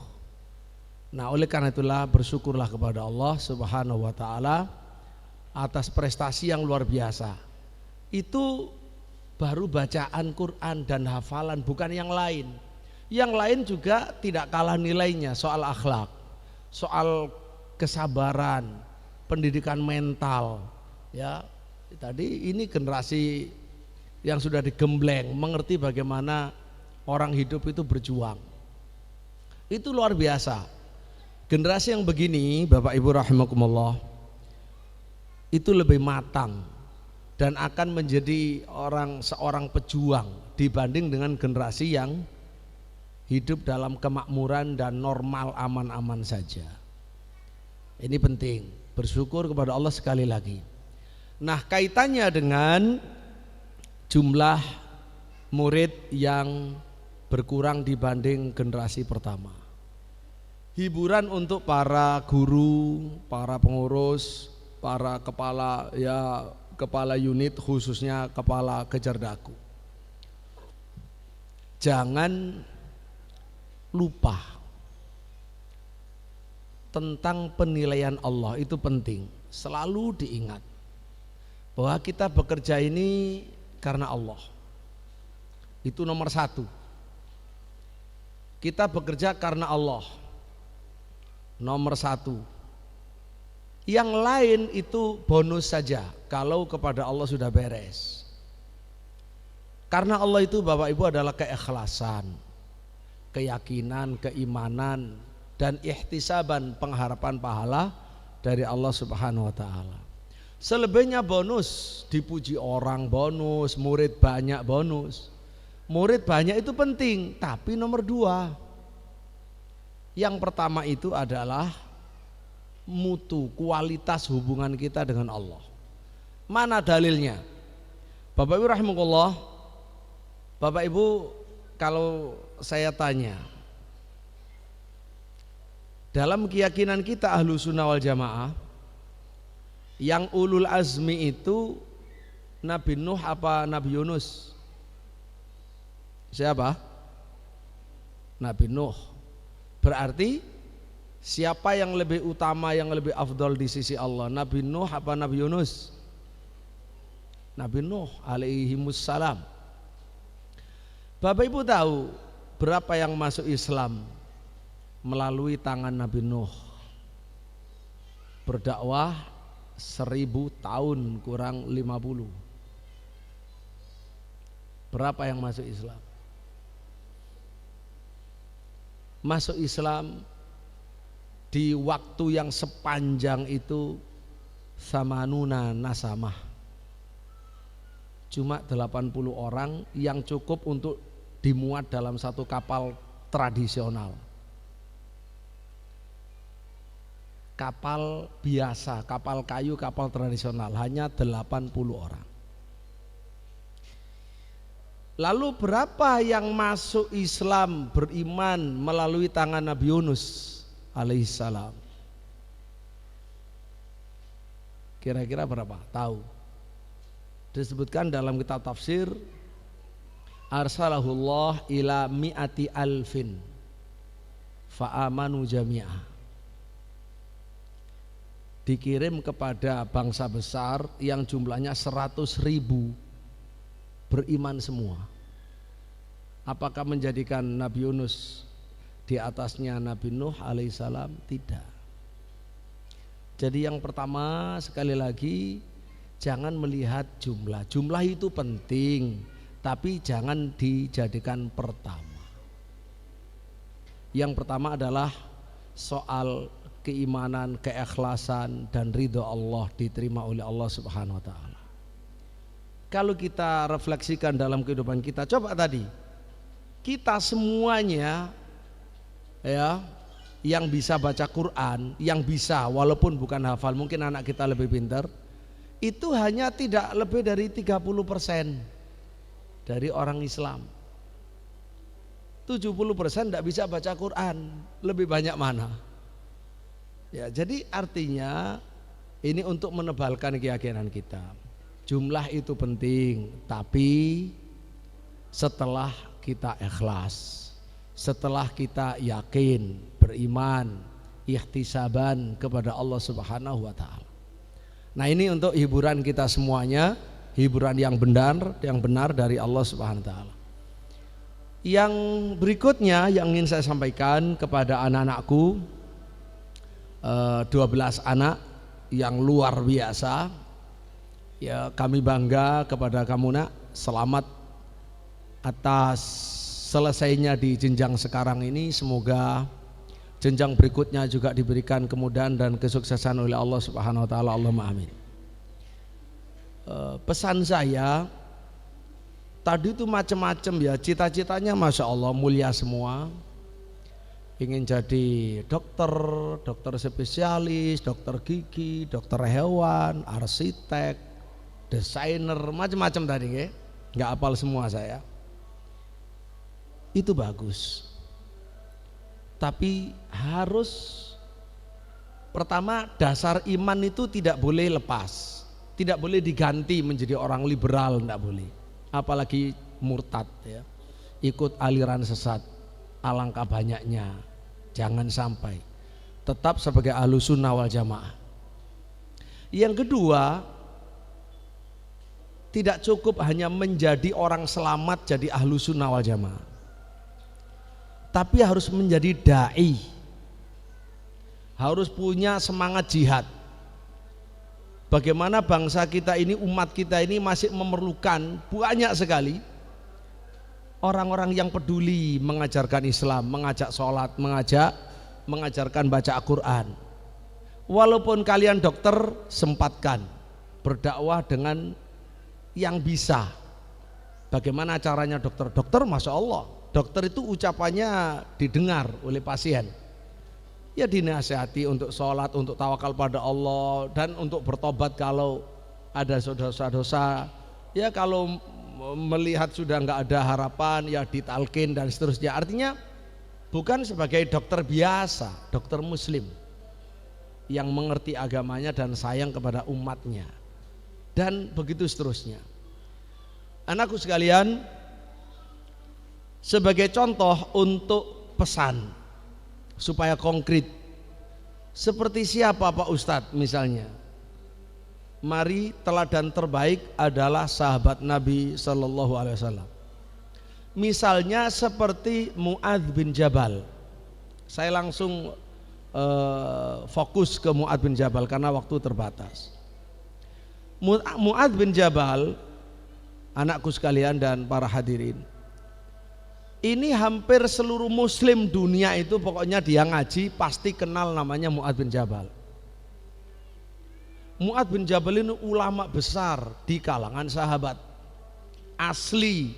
Nah oleh karena itulah bersyukurlah kepada Allah Subhanahu wa ta'ala atas prestasi yang luar biasa. Itu baru bacaan Quran dan hafalan, bukan yang lain. Yang lain juga tidak kalah nilainya, soal akhlak, soal kesabaran, pendidikan mental. Ya, tadi ini generasi yang sudah digembleng, mengerti bagaimana orang hidup itu berjuang. Itu luar biasa. Generasi yang begini, Bapak Ibu rahimakumullah, itu lebih matang dan akan menjadi seorang pejuang dibanding dengan generasi yang hidup dalam kemakmuran dan normal aman-aman saja. Ini penting, bersyukur kepada Allah sekali lagi. Nah kaitannya dengan jumlah murid yang berkurang dibanding generasi pertama. Hiburan untuk para guru, para pengurus, para kepala unit, khususnya kepala Kejar Daku. Jangan lupa tentang penilaian Allah, itu penting, selalu diingat bahwa kita bekerja ini karena Allah. Itu nomor 1. Kita bekerja karena Allah, nomor 1. Yang lain itu bonus saja kalau kepada Allah sudah beres. Karena Allah itu Bapak Ibu adalah keikhlasan, keyakinan, keimanan, dan ihtisaban, pengharapan pahala dari Allah Subhanahu wa ta'ala. Selebihnya bonus, dipuji orang bonus, murid banyak bonus. Murid banyak itu penting, tapi nomor 2. Yang pertama itu adalah mutu, kualitas hubungan kita dengan Allah. Mana dalilnya? Bapak Ibu rahimakumullah, Bapak Ibu kalau saya tanya, dalam keyakinan kita ahlu sunnah wal jamaah, yang ulul azmi itu Nabi Nuh apa Nabi Yunus? Siapa? Nabi Nuh. Berarti siapa yang lebih utama, yang lebih afdol di sisi Allah? Nabi Nuh apa Nabi Yunus? Nabi Nuh alaihimussalam. Bapak Ibu tahu berapa yang masuk Islam melalui tangan Nabi Nuh? Berdakwah 1000 tahun kurang 50. Berapa yang masuk Islam? Masuk Islam di waktu yang sepanjang itu samanuna nasamah. Cuma 80 orang yang cukup untuk dimuat dalam satu kapal tradisional. Kapal biasa, kapal kayu, kapal tradisional, hanya 80 orang. Lalu berapa yang masuk Islam beriman melalui tangan Nabi Yunus alaihissalam? Kira-kira berapa? Tahu? Disebutkan dalam kitab tafsir, arsalahullah ila mi'ati alfin fa'amanu jami'ah. Dikirim kepada bangsa besar yang jumlahnya 100.000, beriman semua. Apakah menjadikan Nabi Yunus di atasnya Nabi Nuh alaihissalam? Tidak. Jadi yang pertama, sekali lagi, jangan melihat jumlah. Jumlah itu penting, tapi jangan dijadikan pertama. Yang pertama adalah soal keimanan, keikhlasan, dan ridho Allah diterima oleh Allah Subhanahu wa ta'ala. Kalau kita refleksikan dalam kehidupan kita, coba tadi kita semuanya ya, yang bisa baca Quran, yang bisa walaupun bukan hafal, mungkin anak kita lebih pintar, itu hanya tidak lebih dari 30% dari orang Islam. 70% tidak bisa baca Quran, lebih banyak mana? Ya, jadi artinya ini untuk menebalkan keyakinan kita. Jumlah itu penting, tapi setelah kita ikhlas, setelah kita yakin, beriman, ihtisaban kepada Allah Subhanahu wa ta'ala. Nah, ini untuk hiburan kita semuanya, hiburan yang benar dari Allah Subhanahu wa ta'ala. Yang berikutnya yang ingin saya sampaikan kepada anak-anakku, 12 anak yang luar biasa. Ya, kami bangga kepada kamu nak. Selamat atas selesainya di jenjang sekarang ini. Semoga jenjang berikutnya juga diberikan kemudahan dan kesuksesan oleh Allah Subhanahu wa ta'ala. Allahumma amin. Pesan saya tadi itu macam-macam ya, cita-citanya Masya Allah mulia semua. Ingin jadi dokter, dokter spesialis, dokter gigi, dokter hewan, arsitek, desainer, macam-macam tadi ya. Nggak hafal semua saya. Itu bagus. Tapi harus pertama, dasar iman itu tidak boleh lepas, tidak boleh diganti menjadi orang liberal, tidak boleh. Apalagi murtad ya, ikut aliran sesat. Alangkah banyaknya, jangan sampai. Tetap sebagai ahlus sunnah wal jamaah. Yang kedua, tidak cukup hanya menjadi orang selamat jadi ahlus sunnah wal jamaah, tapi harus menjadi da'i, harus punya semangat jihad. Bagaimana bangsa kita ini, umat kita ini masih memerlukan banyak sekali orang-orang yang peduli mengajarkan Islam, mengajak sholat, mengajarkan baca Al-Quran. Walaupun kalian dokter, sempatkan berdakwah dengan yang bisa. Bagaimana caranya dokter? Dokter Masya Allah, dokter itu ucapannya didengar oleh pasien. Ya dinasihati untuk sholat, untuk tawakal pada Allah, dan untuk bertobat kalau ada dosa-dosa. Ya kalau melihat sudah nggak ada harapan, ya ditalkin dan seterusnya. Artinya bukan sebagai dokter biasa, dokter muslim yang mengerti agamanya dan sayang kepada umatnya, dan begitu seterusnya. Anakku sekalian, sebagai contoh untuk pesan supaya konkret, seperti siapa Pak Ustadz misalnya, mari teladan terbaik adalah sahabat Nabi Sallallahu Alaihi Wasallam. Misalnya seperti Mu'adz bin Jabal. Saya langsung fokus ke Mu'adz bin Jabal karena waktu terbatas. Mu'adz bin Jabal, anakku sekalian dan para hadirin, ini hampir seluruh muslim dunia itu pokoknya dia ngaji pasti kenal namanya Mu'adz bin Jabal. Mu'adz bin Jabal ini ulama besar di kalangan sahabat, asli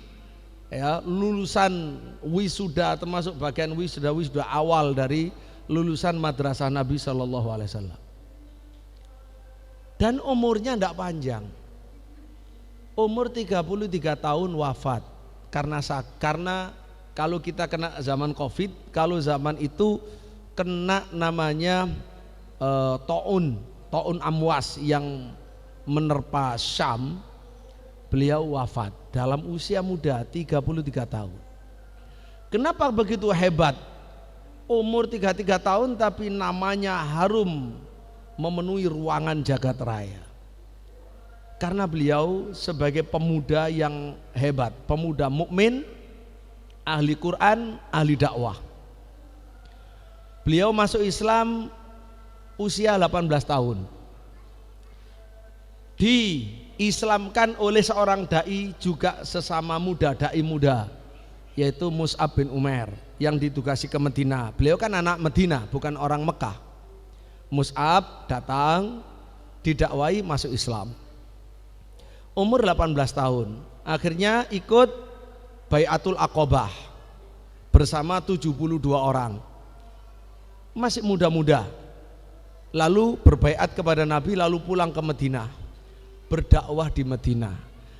ya, lulusan wisuda, termasuk bagian wisuda awal dari lulusan madrasah Nabi Sallallahu Alaihi Wasallam. Dan umurnya tidak panjang, umur 33 tahun wafat. Karena kalau kita kena zaman Covid, kalau zaman itu kena namanya taun amwas yang menerpa Syam, beliau wafat dalam usia muda 33 tahun. Kenapa begitu hebat? Umur 33 tahun tapi namanya harum memenuhi ruangan jagat raya. Karena beliau sebagai pemuda yang hebat, pemuda mukmin, ahli Quran, ahli dakwah. Beliau masuk Islam usia 18 tahun. Diislamkan oleh seorang dai juga sesama muda, dai muda, yaitu Mus'ab bin Umair yang ditugasi ke Madinah. Beliau kan anak Madinah, bukan orang Mekah. Mus'ab datang, didakwai, masuk Islam. Umur 18 tahun, akhirnya ikut Bai'atul Aqobah bersama 72 orang. Masih muda-muda. Lalu berbaiat kepada Nabi, lalu pulang ke Madinah, berdakwah di Madinah.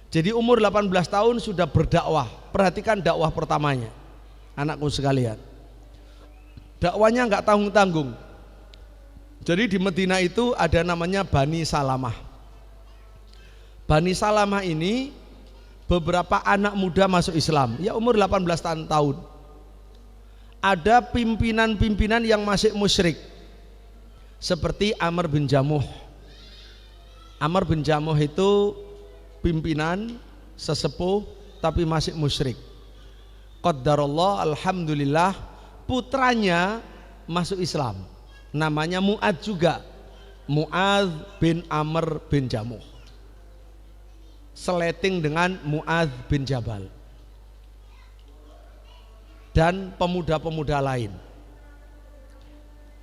Jadi umur 18 tahun sudah berdakwah. Perhatikan dakwah pertamanya, anakku sekalian. Dakwanya nggak tanggung-tanggung. Jadi di Madinah itu ada namanya Bani Salamah. Bani Salamah ini beberapa anak muda masuk Islam, ya umur 18 tahun. Ada pimpinan-pimpinan yang masih musyrik, seperti Amr bin Jamuh. Amr bin Jamuh itu pimpinan sesepuh tapi masih musyrik. Qaddarallah, alhamdulillah, putranya masuk Islam, namanya Mu'adz juga, Mu'adz bin Amr bin Jamuh, seleting dengan Mu'adz bin Jabal dan pemuda-pemuda lain.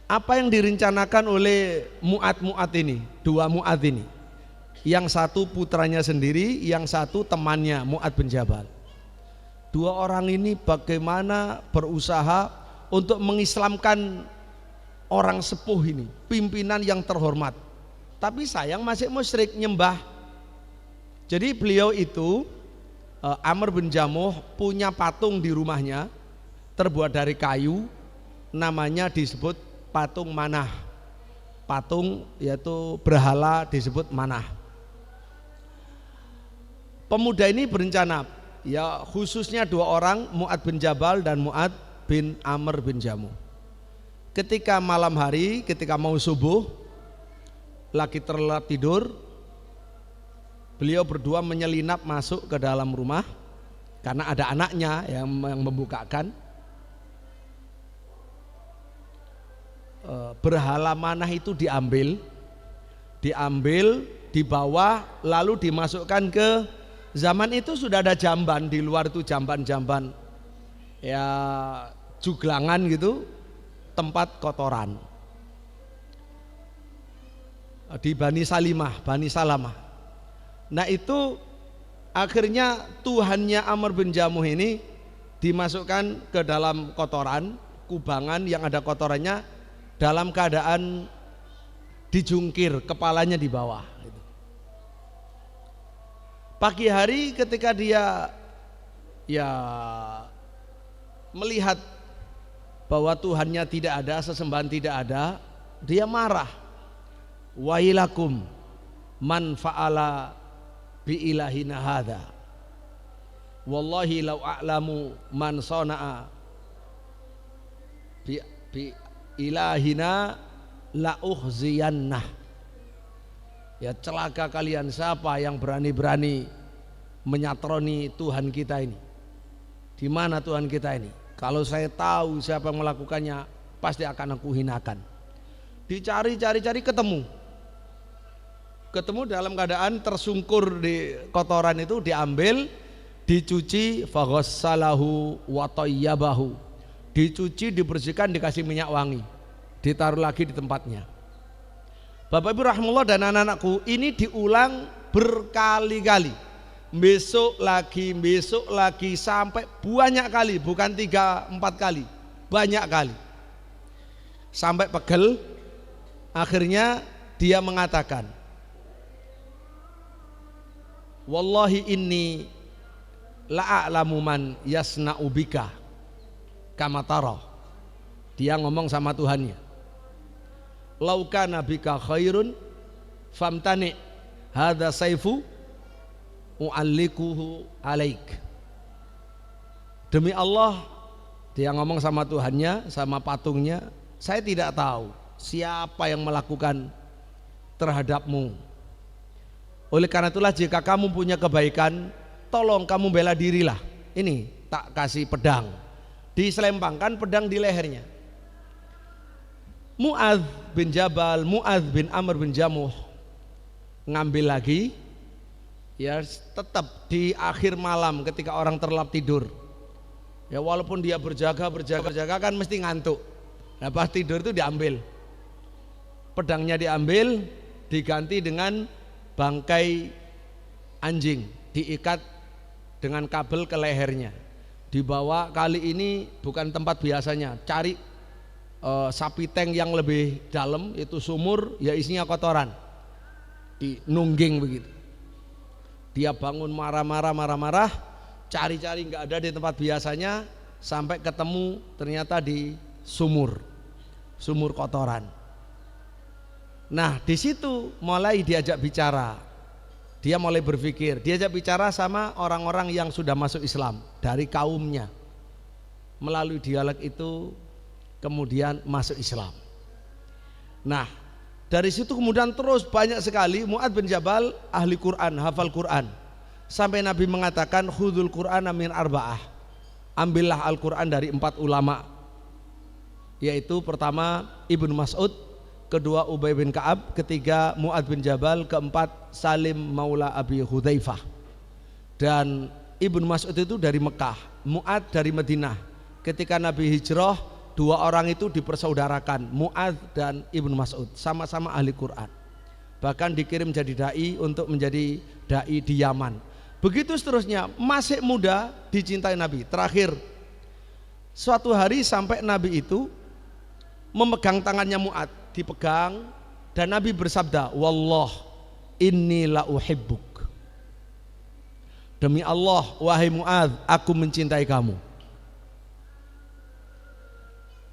Apa yang direncanakan oleh Mu'adz ini, dua Mu'adz ini, yang satu putranya sendiri, yang satu temannya Mu'adz bin Jabal. Dua orang ini bagaimana berusaha untuk mengislamkan orang sepuh ini, pimpinan yang terhormat, tapi sayang masih musyrik, nyembah. Jadi beliau itu Amr bin Jamuh punya patung di rumahnya terbuat dari kayu, namanya disebut patung Manah. Patung yaitu berhala disebut Manah. Pemuda ini berencana, ya khususnya dua orang, Mu'adz bin Jabal dan Mu'adz bin Amr bin Jamuh. Ketika malam hari, ketika mau subuh, lagi terlelap tidur, beliau berdua menyelinap masuk ke dalam rumah karena ada anaknya yang membukakan. Berhala Manah itu diambil, dibawa, lalu dimasukkan ke, zaman itu sudah ada jamban, di luar itu jamban-jamban ya juglangan gitu, tempat kotoran di Bani Salamah. Nah itu akhirnya Tuhannya Amr bin Jamuh ini dimasukkan ke dalam kotoran, kubangan yang ada kotorannya, dalam keadaan dijungkir, kepalanya di bawah. Pagi hari ketika dia ya melihat bahwa Tuhannya tidak ada, sesembahan tidak ada, dia marah. Wailakum man fa'ala bi ilahina hadza, wallahi law a'lamu man sana'a bi ilahina la ukhziyannah. Ya celaka kalian, siapa yang berani-berani menyatroni Tuhan kita ini. Di mana Tuhan kita ini? Kalau saya tahu siapa yang melakukannya, pasti akan aku hinakan. Dicari-cari ketemu dalam keadaan tersungkur di kotoran itu, diambil, dicuci, faghassalahu wa tayyabahu, dicuci, dibersihkan, dikasih minyak wangi, ditaruh lagi di tempatnya. Bapak Ibu rahimahullah dan anak-anakku, ini diulang berkali-kali, besok lagi sampai banyak kali, bukan 3-4 kali, banyak kali, sampai pegel. Akhirnya dia mengatakan, wallahi inni la a'lamu man yasna'u bika kama tara. Dia ngomong sama Tuhannya, lau kana bika khairun famtani hadza saifu u'allikuhu alaik. Demi Allah, dia ngomong sama Tuhannya, sama patungnya, saya tidak tahu siapa yang melakukan terhadapmu. Oleh karena itulah jika kamu punya kebaikan, tolong kamu bela dirilah. Ini tak kasih pedang, diselempangkan pedang di lehernya. Mu'adz bin Jabal, Mu'adz bin Amr bin Jamuh ngambil lagi, ya tetap di akhir malam ketika orang terlelap tidur. Ya walaupun dia berjaga kan mesti ngantuk. Nah pas tidur itu diambil, pedangnya diambil, diganti dengan bangkai anjing, diikat dengan kabel ke lehernya, dibawa. Kali ini bukan tempat biasanya, cari sapi tank yang lebih dalam, itu sumur, ya isinya kotoran, dinungging begitu. Dia bangun marah-marah, cari-cari nggak ada di tempat biasanya, sampai ketemu ternyata di sumur kotoran. Nah di situ mulai diajak bicara, dia mulai berpikir, diajak bicara sama orang-orang yang sudah masuk Islam dari kaumnya. Melalui dialog itu kemudian masuk Islam. Nah dari situ kemudian terus banyak sekali. Mu'adz bin Jabal ahli Quran, hafal Quran, sampai Nabi mengatakan khudul Qur'ana min arba'ah, ambillah Al-Quran dari 4 ulama, yaitu pertama Ibnu Mas'ud, kedua Ubay bin Ka'ab, ketiga Mu'adz bin Jabal, keempat Salim Maula Abi Hudzaifah. Dan Ibnu Mas'ud itu dari Mekah, Mu'adz dari Madinah. Ketika Nabi hijrah, 2 orang itu dipersaudarakan, Mu'adz dan Ibnu Mas'ud, sama-sama ahli Quran. Bahkan dikirim jadi dai untuk menjadi dai di Yaman. Begitu seterusnya, masih muda dicintai Nabi. Terakhir suatu hari sampai Nabi itu memegang tangannya Mu'adz, dipegang, dan Nabi bersabda, wallah inni la uhibbuk, demi Allah wahai Mu'adz, aku mencintai kamu.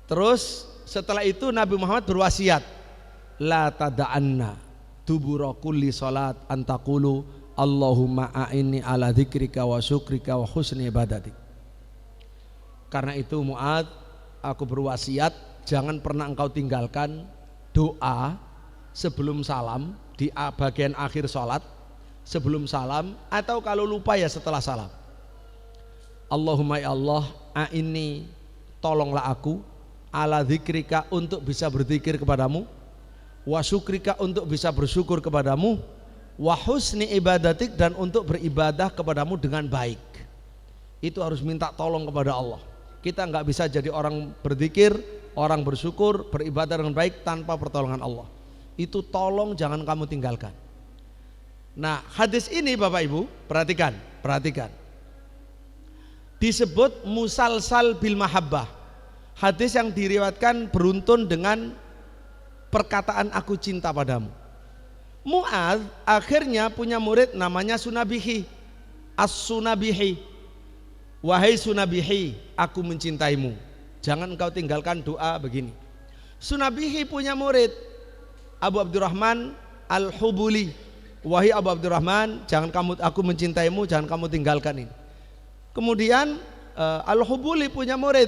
Terus setelah itu Nabi Muhammad berwasiat, la tada'anna dubura kulli salat antaqulu Allahumma a'inni ala dzikrika wa syukrika wa husni ibadatik. Karena itu Mu'adz, aku berwasiat, jangan pernah engkau tinggalkan doa sebelum salam, di bagian akhir sholat, sebelum salam, atau kalau lupa ya setelah salam. Allahumma ya Allah, a'inni, tolonglah aku, ala dzikrika, untuk bisa berzikir kepadamu, wa syukrika, untuk bisa bersyukur kepadamu, wa husni ibadatik, dan untuk beribadah kepadamu dengan baik. Itu harus minta tolong kepada Allah. Kita nggak bisa jadi orang berzikir, orang bersyukur, beribadah dengan baik tanpa pertolongan Allah. Itu tolong jangan kamu tinggalkan. Nah hadis ini Bapak Ibu perhatikan, disebut musalsal bil mahabbah. Hadis yang diriwayatkan beruntun dengan perkataan aku cinta padamu. Mu'adz akhirnya punya murid namanya Sunabihi, As-Sunabihi. Wahai Sunabihi, aku mencintaimu, jangan engkau tinggalkan doa begini. Sunabihi punya murid Abu Abdurrahman Al-Hubuli. Wahai Abu Abdurrahman, aku mencintaimu, jangan kamu tinggalkan ini. Kemudian Al-Hubuli punya murid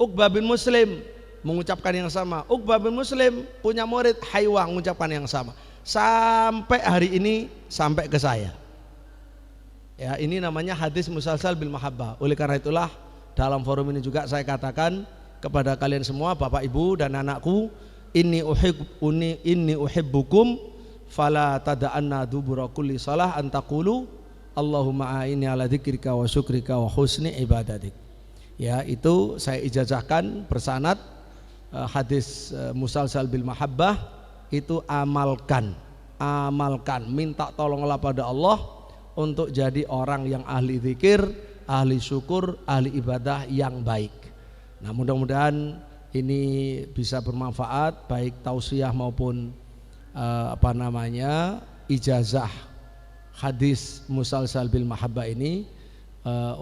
Uqbah bin Muslim, mengucapkan yang sama. Uqbah bin Muslim punya murid Haywa, mengucapkan yang sama. Sampai hari ini, sampai ke saya. Ya, ini namanya hadis musalsal bil mahabbah. Oleh karena itulah dalam forum ini juga saya katakan kepada kalian semua, Bapak Ibu dan anakku, inni uhibbukum fala tada'anna dubura kulli salah antaqulu Allahumma a'inni ala dzikrika wa syukrika wa husni ibadatik. Ya, itu saya ijazahkan bersanad hadis musalsal bil mahabbah, itu amalkan, minta tolonglah pada Allah untuk jadi orang yang ahli zikir, ahli syukur, ahli ibadah yang baik. Nah mudah-mudahan ini bisa bermanfaat, baik tausiah maupun ijazah hadis musalsal bil mahabbah ini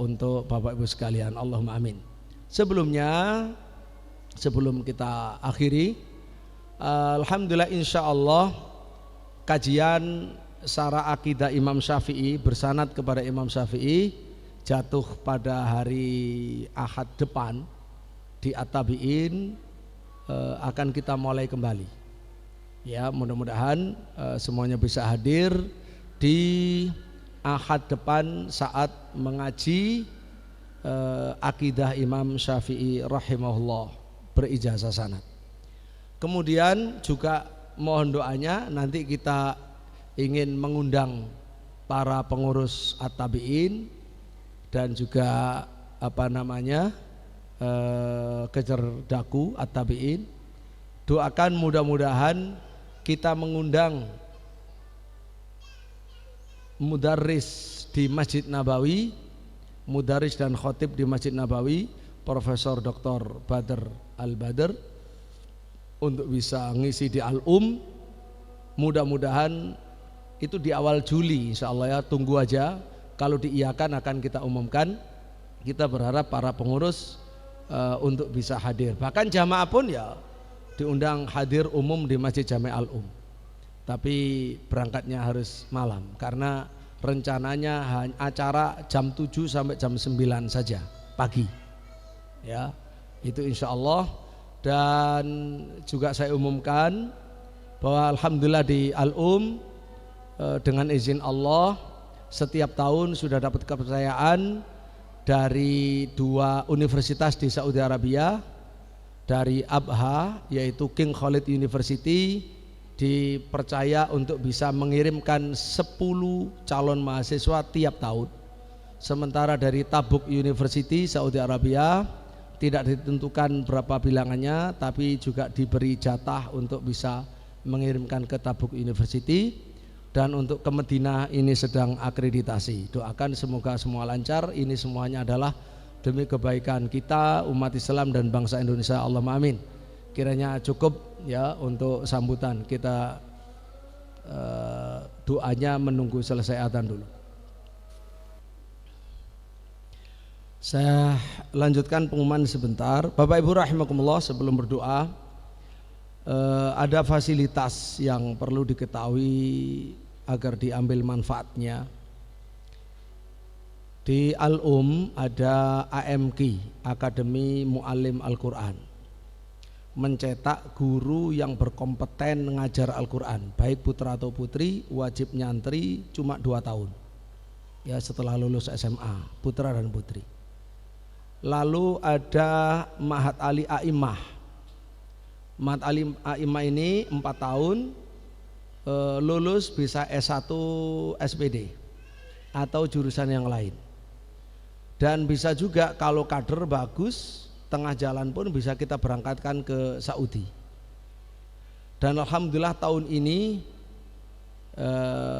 untuk Bapak Ibu sekalian. Allahumma amin. Sebelum kita akhiri, alhamdulillah insyaallah kajian Syarah Akidah Imam Syafi'i bersanad kepada Imam Syafi'i jatuh pada hari Ahad depan di At-Tabi'in akan kita mulai kembali. Ya, mudah-mudahan semuanya bisa hadir di Ahad depan saat mengaji Akidah Imam Syafi'i rahimahullah berijazah sanad. Kemudian juga mohon doanya, nanti kita ingin mengundang para pengurus At-Tabi'in dan juga Kejerdaku At-Tabi'in. Doakan mudah-mudahan kita mengundang mudarris di Masjid Nabawi, mudarris dan khotib di Masjid Nabawi, Profesor Dr. Badr Al-Badr, untuk bisa ngisi di Al-Um. Mudah-mudahan itu di awal Juli insyaallah ya, tunggu aja. Kalau diiyakan akan kita umumkan. Kita berharap para pengurus untuk bisa hadir. Bahkan jamaah pun ya diundang hadir umum di Masjid Jami' Al-Um. Tapi berangkatnya harus malam karena rencananya acara jam 7 sampai jam 9 saja pagi. Ya, itu insyaallah. Dan juga saya umumkan bahwa alhamdulillah di Al-Um dengan izin Allah setiap tahun sudah dapat kepercayaan dari 2 universitas di Saudi Arabia, dari Abha yaitu King Khalid University, dipercaya untuk bisa mengirimkan 10 calon mahasiswa tiap tahun. Sementara dari Tabuk University Saudi Arabia tidak ditentukan berapa bilangannya, tapi juga diberi jatah untuk bisa mengirimkan ke Tabuk University. Dan untuk ke Madinah ini sedang akreditasi. Doakan semoga semua lancar. Ini semuanya adalah demi kebaikan kita, umat Islam dan bangsa Indonesia. Allahumma amin. Kiranya cukup ya untuk sambutan. Kita doanya menunggu selesai adzan dulu. Saya lanjutkan pengumuman sebentar. Bapak Ibu rahimakumullah, sebelum berdoa ada fasilitas yang perlu diketahui agar diambil manfaatnya. Di Al-Um ada AMQ, Akademi Muallim Al-Quran, mencetak guru yang berkompeten mengajar Al-Quran, baik putra atau putri, wajib nyantri cuma 2 tahun ya setelah lulus SMA, putra dan putri. Lalu ada Ma'had Ali A'imah. Ma'had Ali A'imah ini 4 tahun, lulus bisa S1 SPD atau jurusan yang lain. Dan bisa juga kalau kader bagus, tengah jalan pun bisa kita berangkatkan ke Saudi. Dan alhamdulillah tahun ini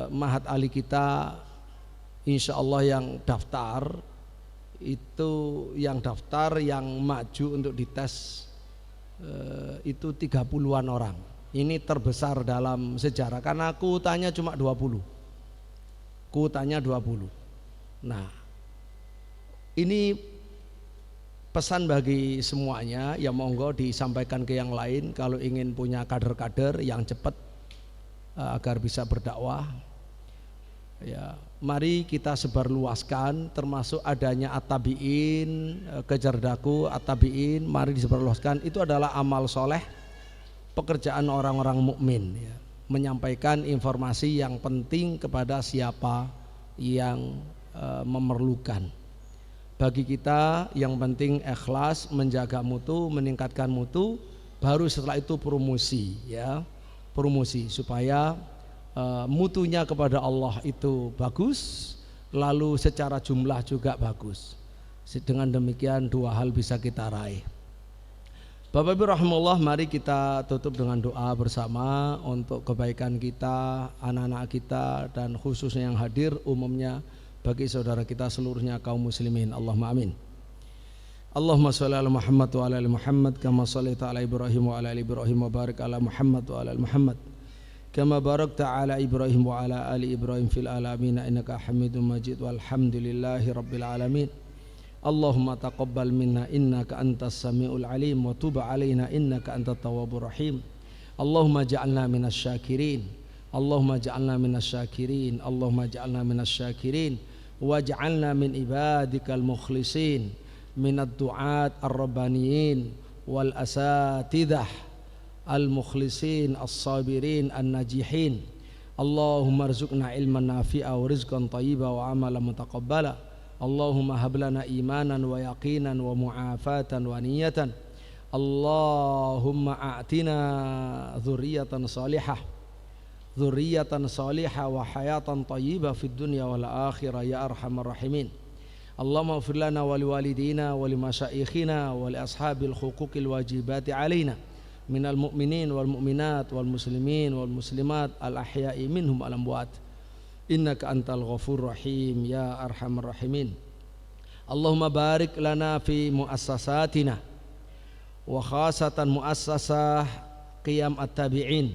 Ma'had Ali kita insya Allah yang daftar itu, yang maju untuk dites itu 30-an orang. Ini terbesar dalam sejarah karena kuotanya cuma 20. Kuotanya 20. Nah, ini pesan bagi semuanya, ya monggo disampaikan ke yang lain kalau ingin punya kader-kader yang cepat agar bisa berdakwah. Ya, mari kita sebarluaskan, termasuk adanya At-Tabi'in, Kejerdaku At-Tabi'in, mari disebarluaskan. Itu adalah amal soleh, pekerjaan orang-orang mukmin ya, menyampaikan informasi yang penting kepada siapa yang memerlukan. Bagi kita yang penting ikhlas, menjaga mutu, meningkatkan mutu, baru setelah itu promosi ya, promosi supaya mutunya kepada Allah itu bagus, lalu secara jumlah juga bagus. Dengan demikian 2 hal bisa kita raih. Bapak Ibu rahimahullah, mari kita tutup dengan doa bersama untuk kebaikan kita, anak-anak kita, dan khususnya yang hadir umumnya bagi saudara kita seluruhnya kaum muslimin. Allahumma amin. Allahumma sholli ala Muhammad wa ala ali Muhammad kama shallaita ala Ibrahim wa ala ali Ibrahim wa barik ala Muhammad wa ala ali Muhammad كما باركت على إبراهيم وعلى آل إبراهيم في العالمين إنك حميد مجيد والحمد لله رب العالمين. اللهم تقبل منا إنك أنت السميع العليم وتب علينا إنك أنت التواب الرحيم. اللهم اجعلنا من الشاكرين، اللهم اجعلنا من الشاكرين، اللهم اجعلنا من الشاكرين، واجعلنا من عبادك المخلصين من الدعاة الربانيين والأساتذة المخلصين الصابرين الناجحين. اللهم ارزقنا علما نافعا ورزقا طيبا وعملا متقبلا. اللهم هب لنا إيمانا ويقينا ومعافاة ونية. اللهم أعطنا ذرية صالحة، ذرية صالحة وحياة طيبة في الدنيا والآخرة يا أرحم الراحمين. اللهم اغفر لنا ولوالدينا ولمشايخنا ولأصحاب الحقوق الواجبات علينا من المؤمنين والمؤمنات والمسلمين والمسلمات الأحياء منهم والأموات إنك أنت الغفور الرحيم يا أرحم الراحمين. اللهم بارك لنا في مؤسساتنا وخاصة مؤسسة قيام التابعين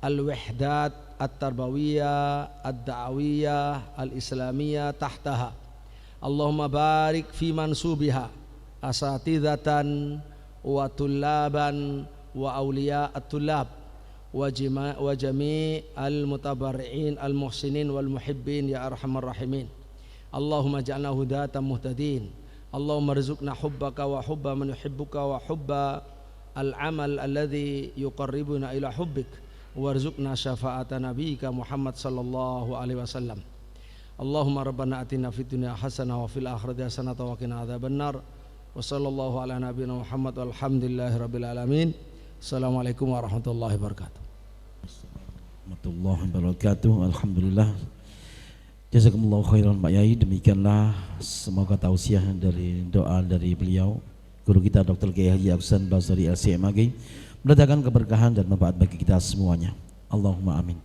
والوحدات التربوية الدعوية الإسلامية تحتها. اللهم بارك في منسوبها أساتذة وطلابا وأولياء الطلاب وجميع المتبرعين المحسنين والمحبين يا أرحم الراحمين. اللهم اجعلنا هداة مهتدين. اللهم ارزقنا حبك وحب من يحبك وحب العمل الذي يقربنا إلى حبك وارزقنا شفاعة نبيك محمد صلى الله عليه وسلم. اللهم ربنا آتنا في الدنيا حسنة وفي الآخرة حسنة وقنا عذاب النار. وصلى الله على نبينا محمد والحمد لله رب العالمين. Assalamualaikum warahmatullahi wabarakatuh. Warahmatullahi wabarakatuh. Alhamdulillah. Jazakumullahu khairan Pak Yai. Demikianlah semoga tausiah dari doa dari beliau guru kita Dr. Kiai Haji Aksan Basri LCMAG mendatangkan keberkahan dan manfaat bagi kita semuanya. Allahumma amin.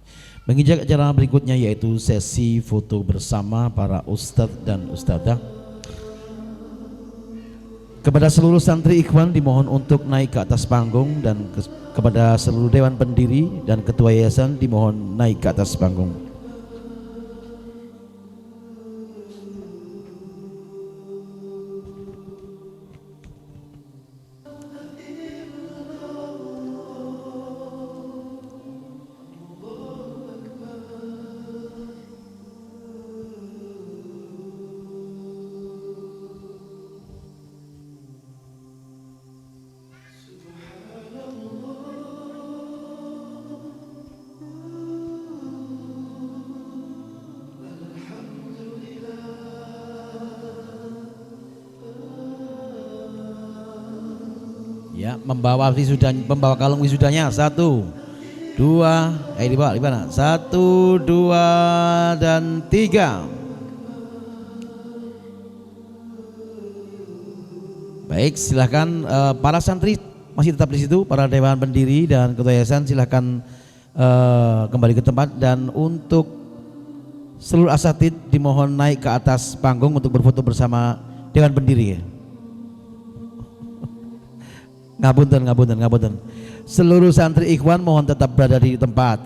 Menginjak acara berikutnya yaitu sesi foto bersama para ustadz dan ustadzah. Kepada seluruh santri ikhwan dimohon untuk naik ke atas panggung dan kepada seluruh dewan pendiri dan ketua yayasan dimohon naik ke atas panggung. Ya, membawa kalung wisudanya 1, 2, dibawa di mana? 1, 2 dan 3. Baik, silahkan para santri masih tetap di situ, para dewan pendiri dan ketua yayasan silahkan kembali ke tempat, dan untuk seluruh asatid dimohon naik ke atas panggung untuk berfoto bersama dewan pendiri. Ngapunten. Seluruh santri ikhwan mohon tetap berada di tempat.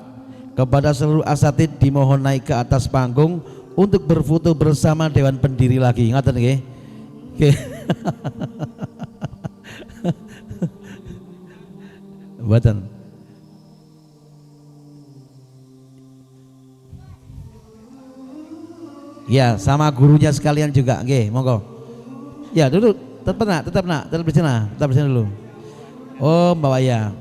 Kepada seluruh asatid dimohon naik ke atas panggung untuk berfoto bersama dewan pendiri lagi. Ngaten nggih? Oke. Mboten. Ya, sama gurunya sekalian juga, nggih, monggo. Ya, dulu tetap di sana dulu. Oh, Mbak ya.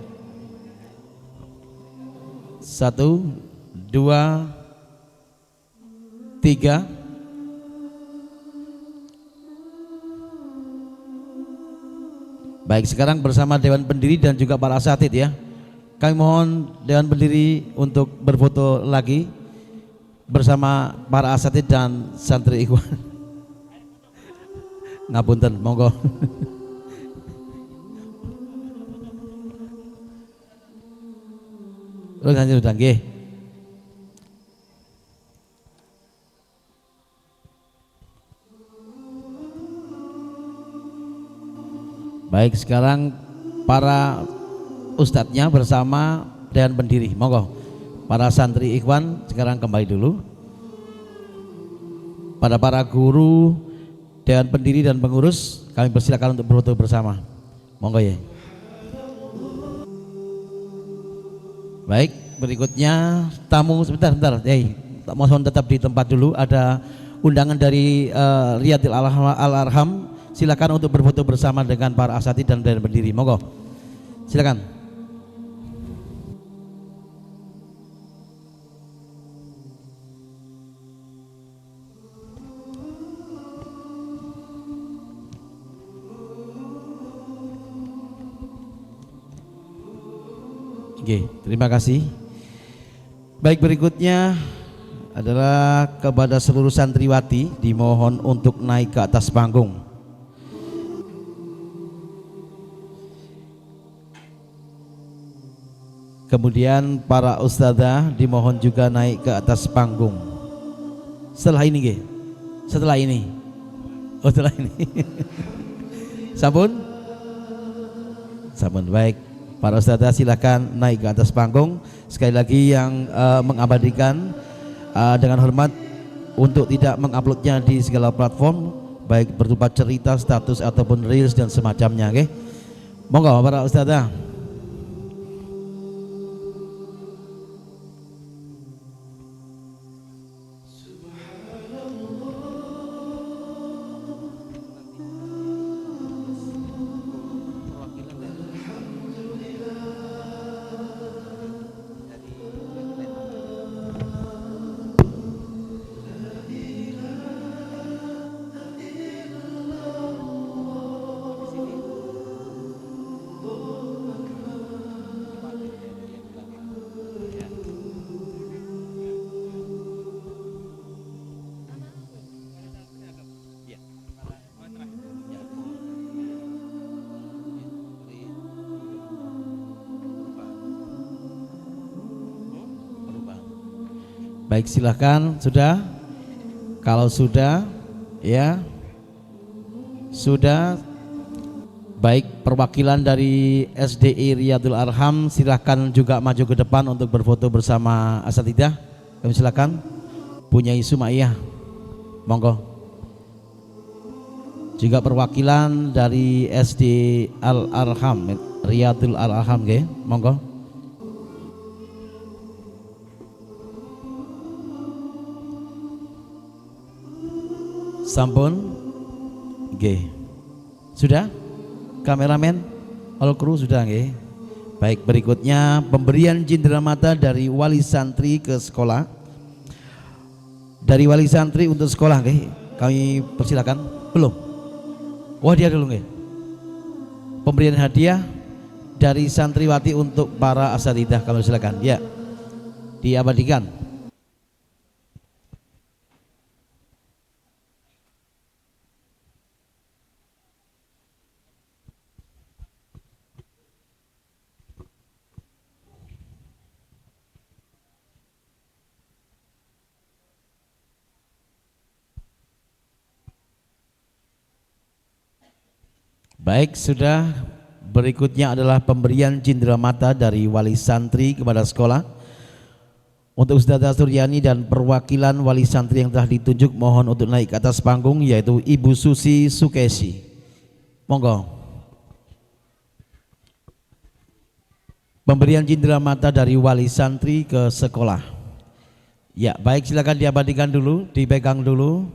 1, 2, 3. Baik, sekarang bersama dewan pendiri dan juga para asatid ya. Kami mohon dewan pendiri untuk berfoto lagi bersama para asatid dan santri ikhwan. Ngapunten, monggo. Sudah nggih. Baik, sekarang para ustadznya bersama dan pendiri. Monggo para santri ikhwan sekarang kembali dulu. Pada para guru dan pendiri dan pengurus kami persilakan untuk berfoto bersama. Monggo ya. Baik, berikutnya tamu sebentar. Mohon tetap di tempat dulu. Ada undangan dari Riyadil Al-Arham. Silakan untuk berfoto bersama dengan para asatidz dan pendiri. Monggo. Silakan. Oke, terima kasih. Baik, berikutnya adalah kepada seluruh santriwati dimohon untuk naik ke atas panggung. Kemudian para ustadzah dimohon juga naik ke atas panggung. Setelah ini, Ge. Setelah ini. Oh, setelah ini. Sampun? Sampun, baik. Para ustadzah silakan naik ke atas panggung. Sekali lagi yang mengabadikan dengan hormat untuk tidak menguploadnya di segala platform, baik berupa cerita, status ataupun reels dan semacamnya. Oke, monggo para ustadzah. Baik, silahkan. Sudah? Kalau sudah, ya sudah. Baik, perwakilan dari SDI Riyadil Arham silahkan juga maju ke depan untuk berfoto bersama asatidzah. Kami silakan. Punya Sumaiyah, monggo. Juga perwakilan dari SD Al Arham Riyadil Al Arham, monggo. Sampun, sudah? Kameramen, all kru sudah, Baik, berikutnya pemberian cindera mata dari wali santri ke sekolah. Dari wali santri untuk sekolah, kami persilakan. Belum? Wah, dia dulu, Pemberian hadiah dari santriwati untuk para asatidzah, kami silakan. Ya, diabadikan. Baik, sudah. Berikutnya adalah pemberian cindera mata dari wali santri kepada sekolah. Untuk Ustadzah Suryani dan perwakilan wali santri yang telah ditunjuk mohon untuk naik ke atas panggung, yaitu Ibu Susi Sukesi. Monggo. Pemberian cindera mata dari wali santri ke sekolah. Ya, baik, silakan diabadikan dulu, dipegang dulu.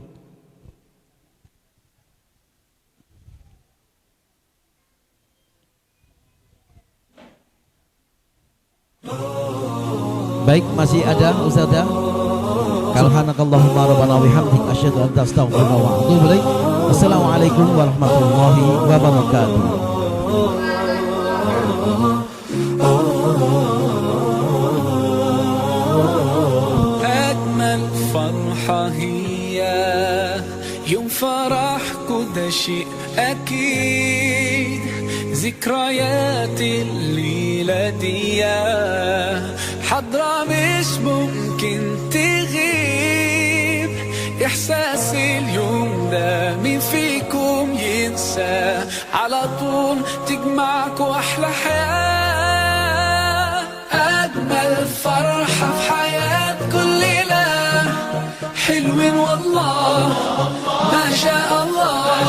Baik, masih ada Ustadzah. Subhanakallahumma rabbana wa bihamdika asyhadu an la ilaha illa anta astaghfiruka wa atubu ilaik. Wassalamualaikum warahmatullahi wabarakatuh. أجمل فرحة هي يوم فرحكوا ده شيء أكيد ذكريات الليلة دي حضرة مش ممكن تغيب إحساس اليوم ده مين فيكم ينسى على طول تجمعكوا أحلى حياة الفرحة في حياة كل ليلة حلوين والله ما شاء الله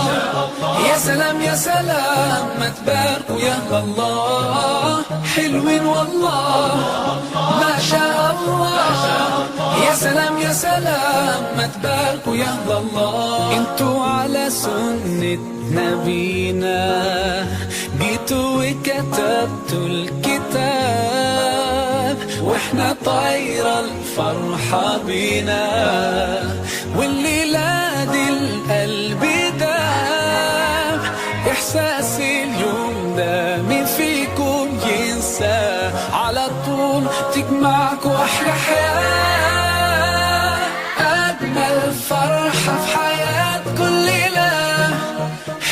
يا سلام يا سلام ما تباركوا يا الله حلوين والله ما شاء الله يا سلام يا سلام ما تباركوا يا الله انتوا على سنة نبينا جيتوا وكتبتوا الكتاب واحنا طايرة الفرحة بينا والليلة دي القلب داب إحساس اليوم ده مين فيكم ينسى على طول تجمعكوا أحلى حياة أجمل فرحة في حياة كل ليلة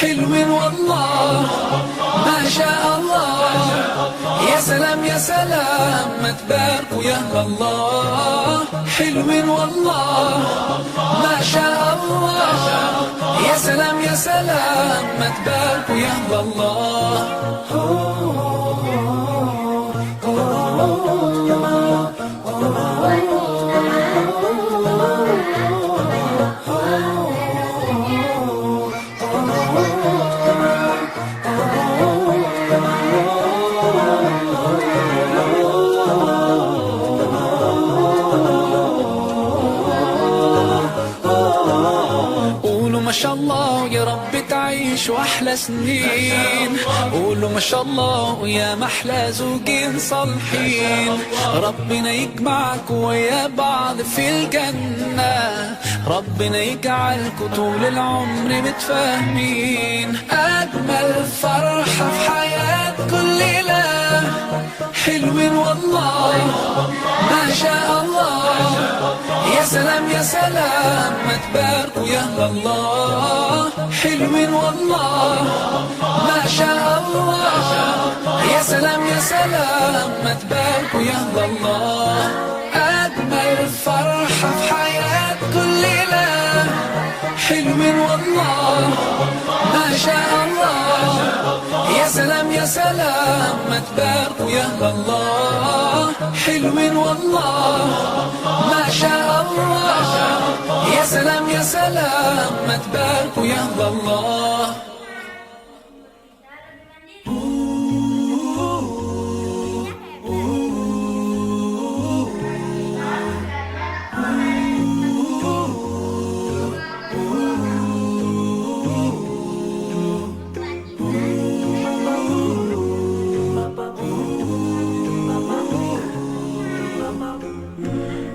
حلوين والله ما شاء الله يا سلام يا سلام ما تباركوا يا الله حلوين والله ما شاء الله يا سلام يا سلام ما تباركوا يا الله ما شاء الله يا رب تعيشوا أحلى سنين قولوا ما شاء الله يا محلى زوجين صالحين ربنا يجمعكوا ويا بعض في الجنة ربنا يجعلكوا طول العمر متفاهمين أجمل فرحة في حياة كل ليلة حلوين والله ما شاء الله يا سلام يا سلام ما تباركوا يا الله حلوين والله ما شاء الله يا سلام يا سلام ما تباركوا يا الله أجمل فرحة في حياة كل ليلة حلوين والله ما شاء الله يا سلام يا سلام ما تباركوا يا الله حلوين والله ما شاء الله يا سلام يا سلام ما تباركوا يا الله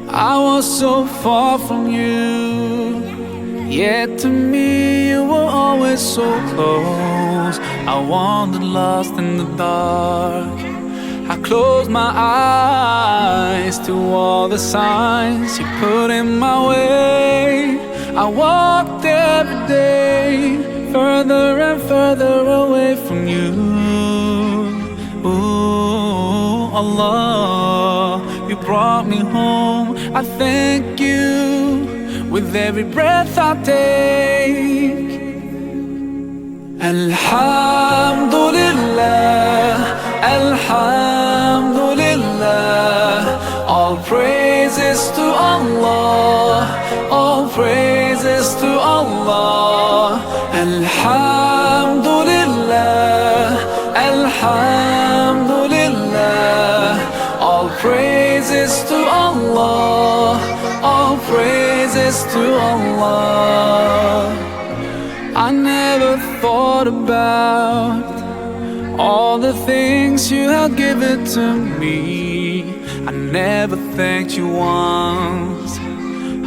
I was so far from you, yet to me you were always so close. I wandered lost in the dark. I closed my eyes to all the signs you put in my way. I walked every day further and further away from you. Ooh, Allah, you brought me home. I thank you with every breath I take. Alhamdulillah, Alhamdulillah. All praises to Allah, all praises to Allah. Alhamdulillah, Alhamdulillah. All praises to Allah, all praises to Allah. I never thought about all the things you had given to me. I never thanked you once.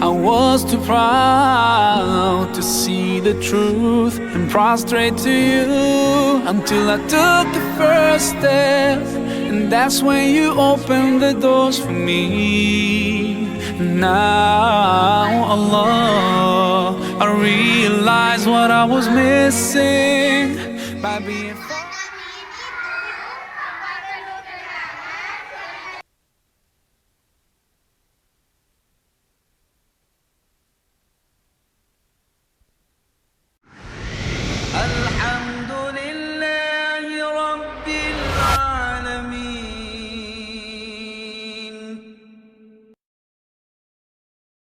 I was too proud to see the truth and prostrate to you until I took the first step. And that's when you opened the doors for me. Now, Allah, I realize what I was missing by being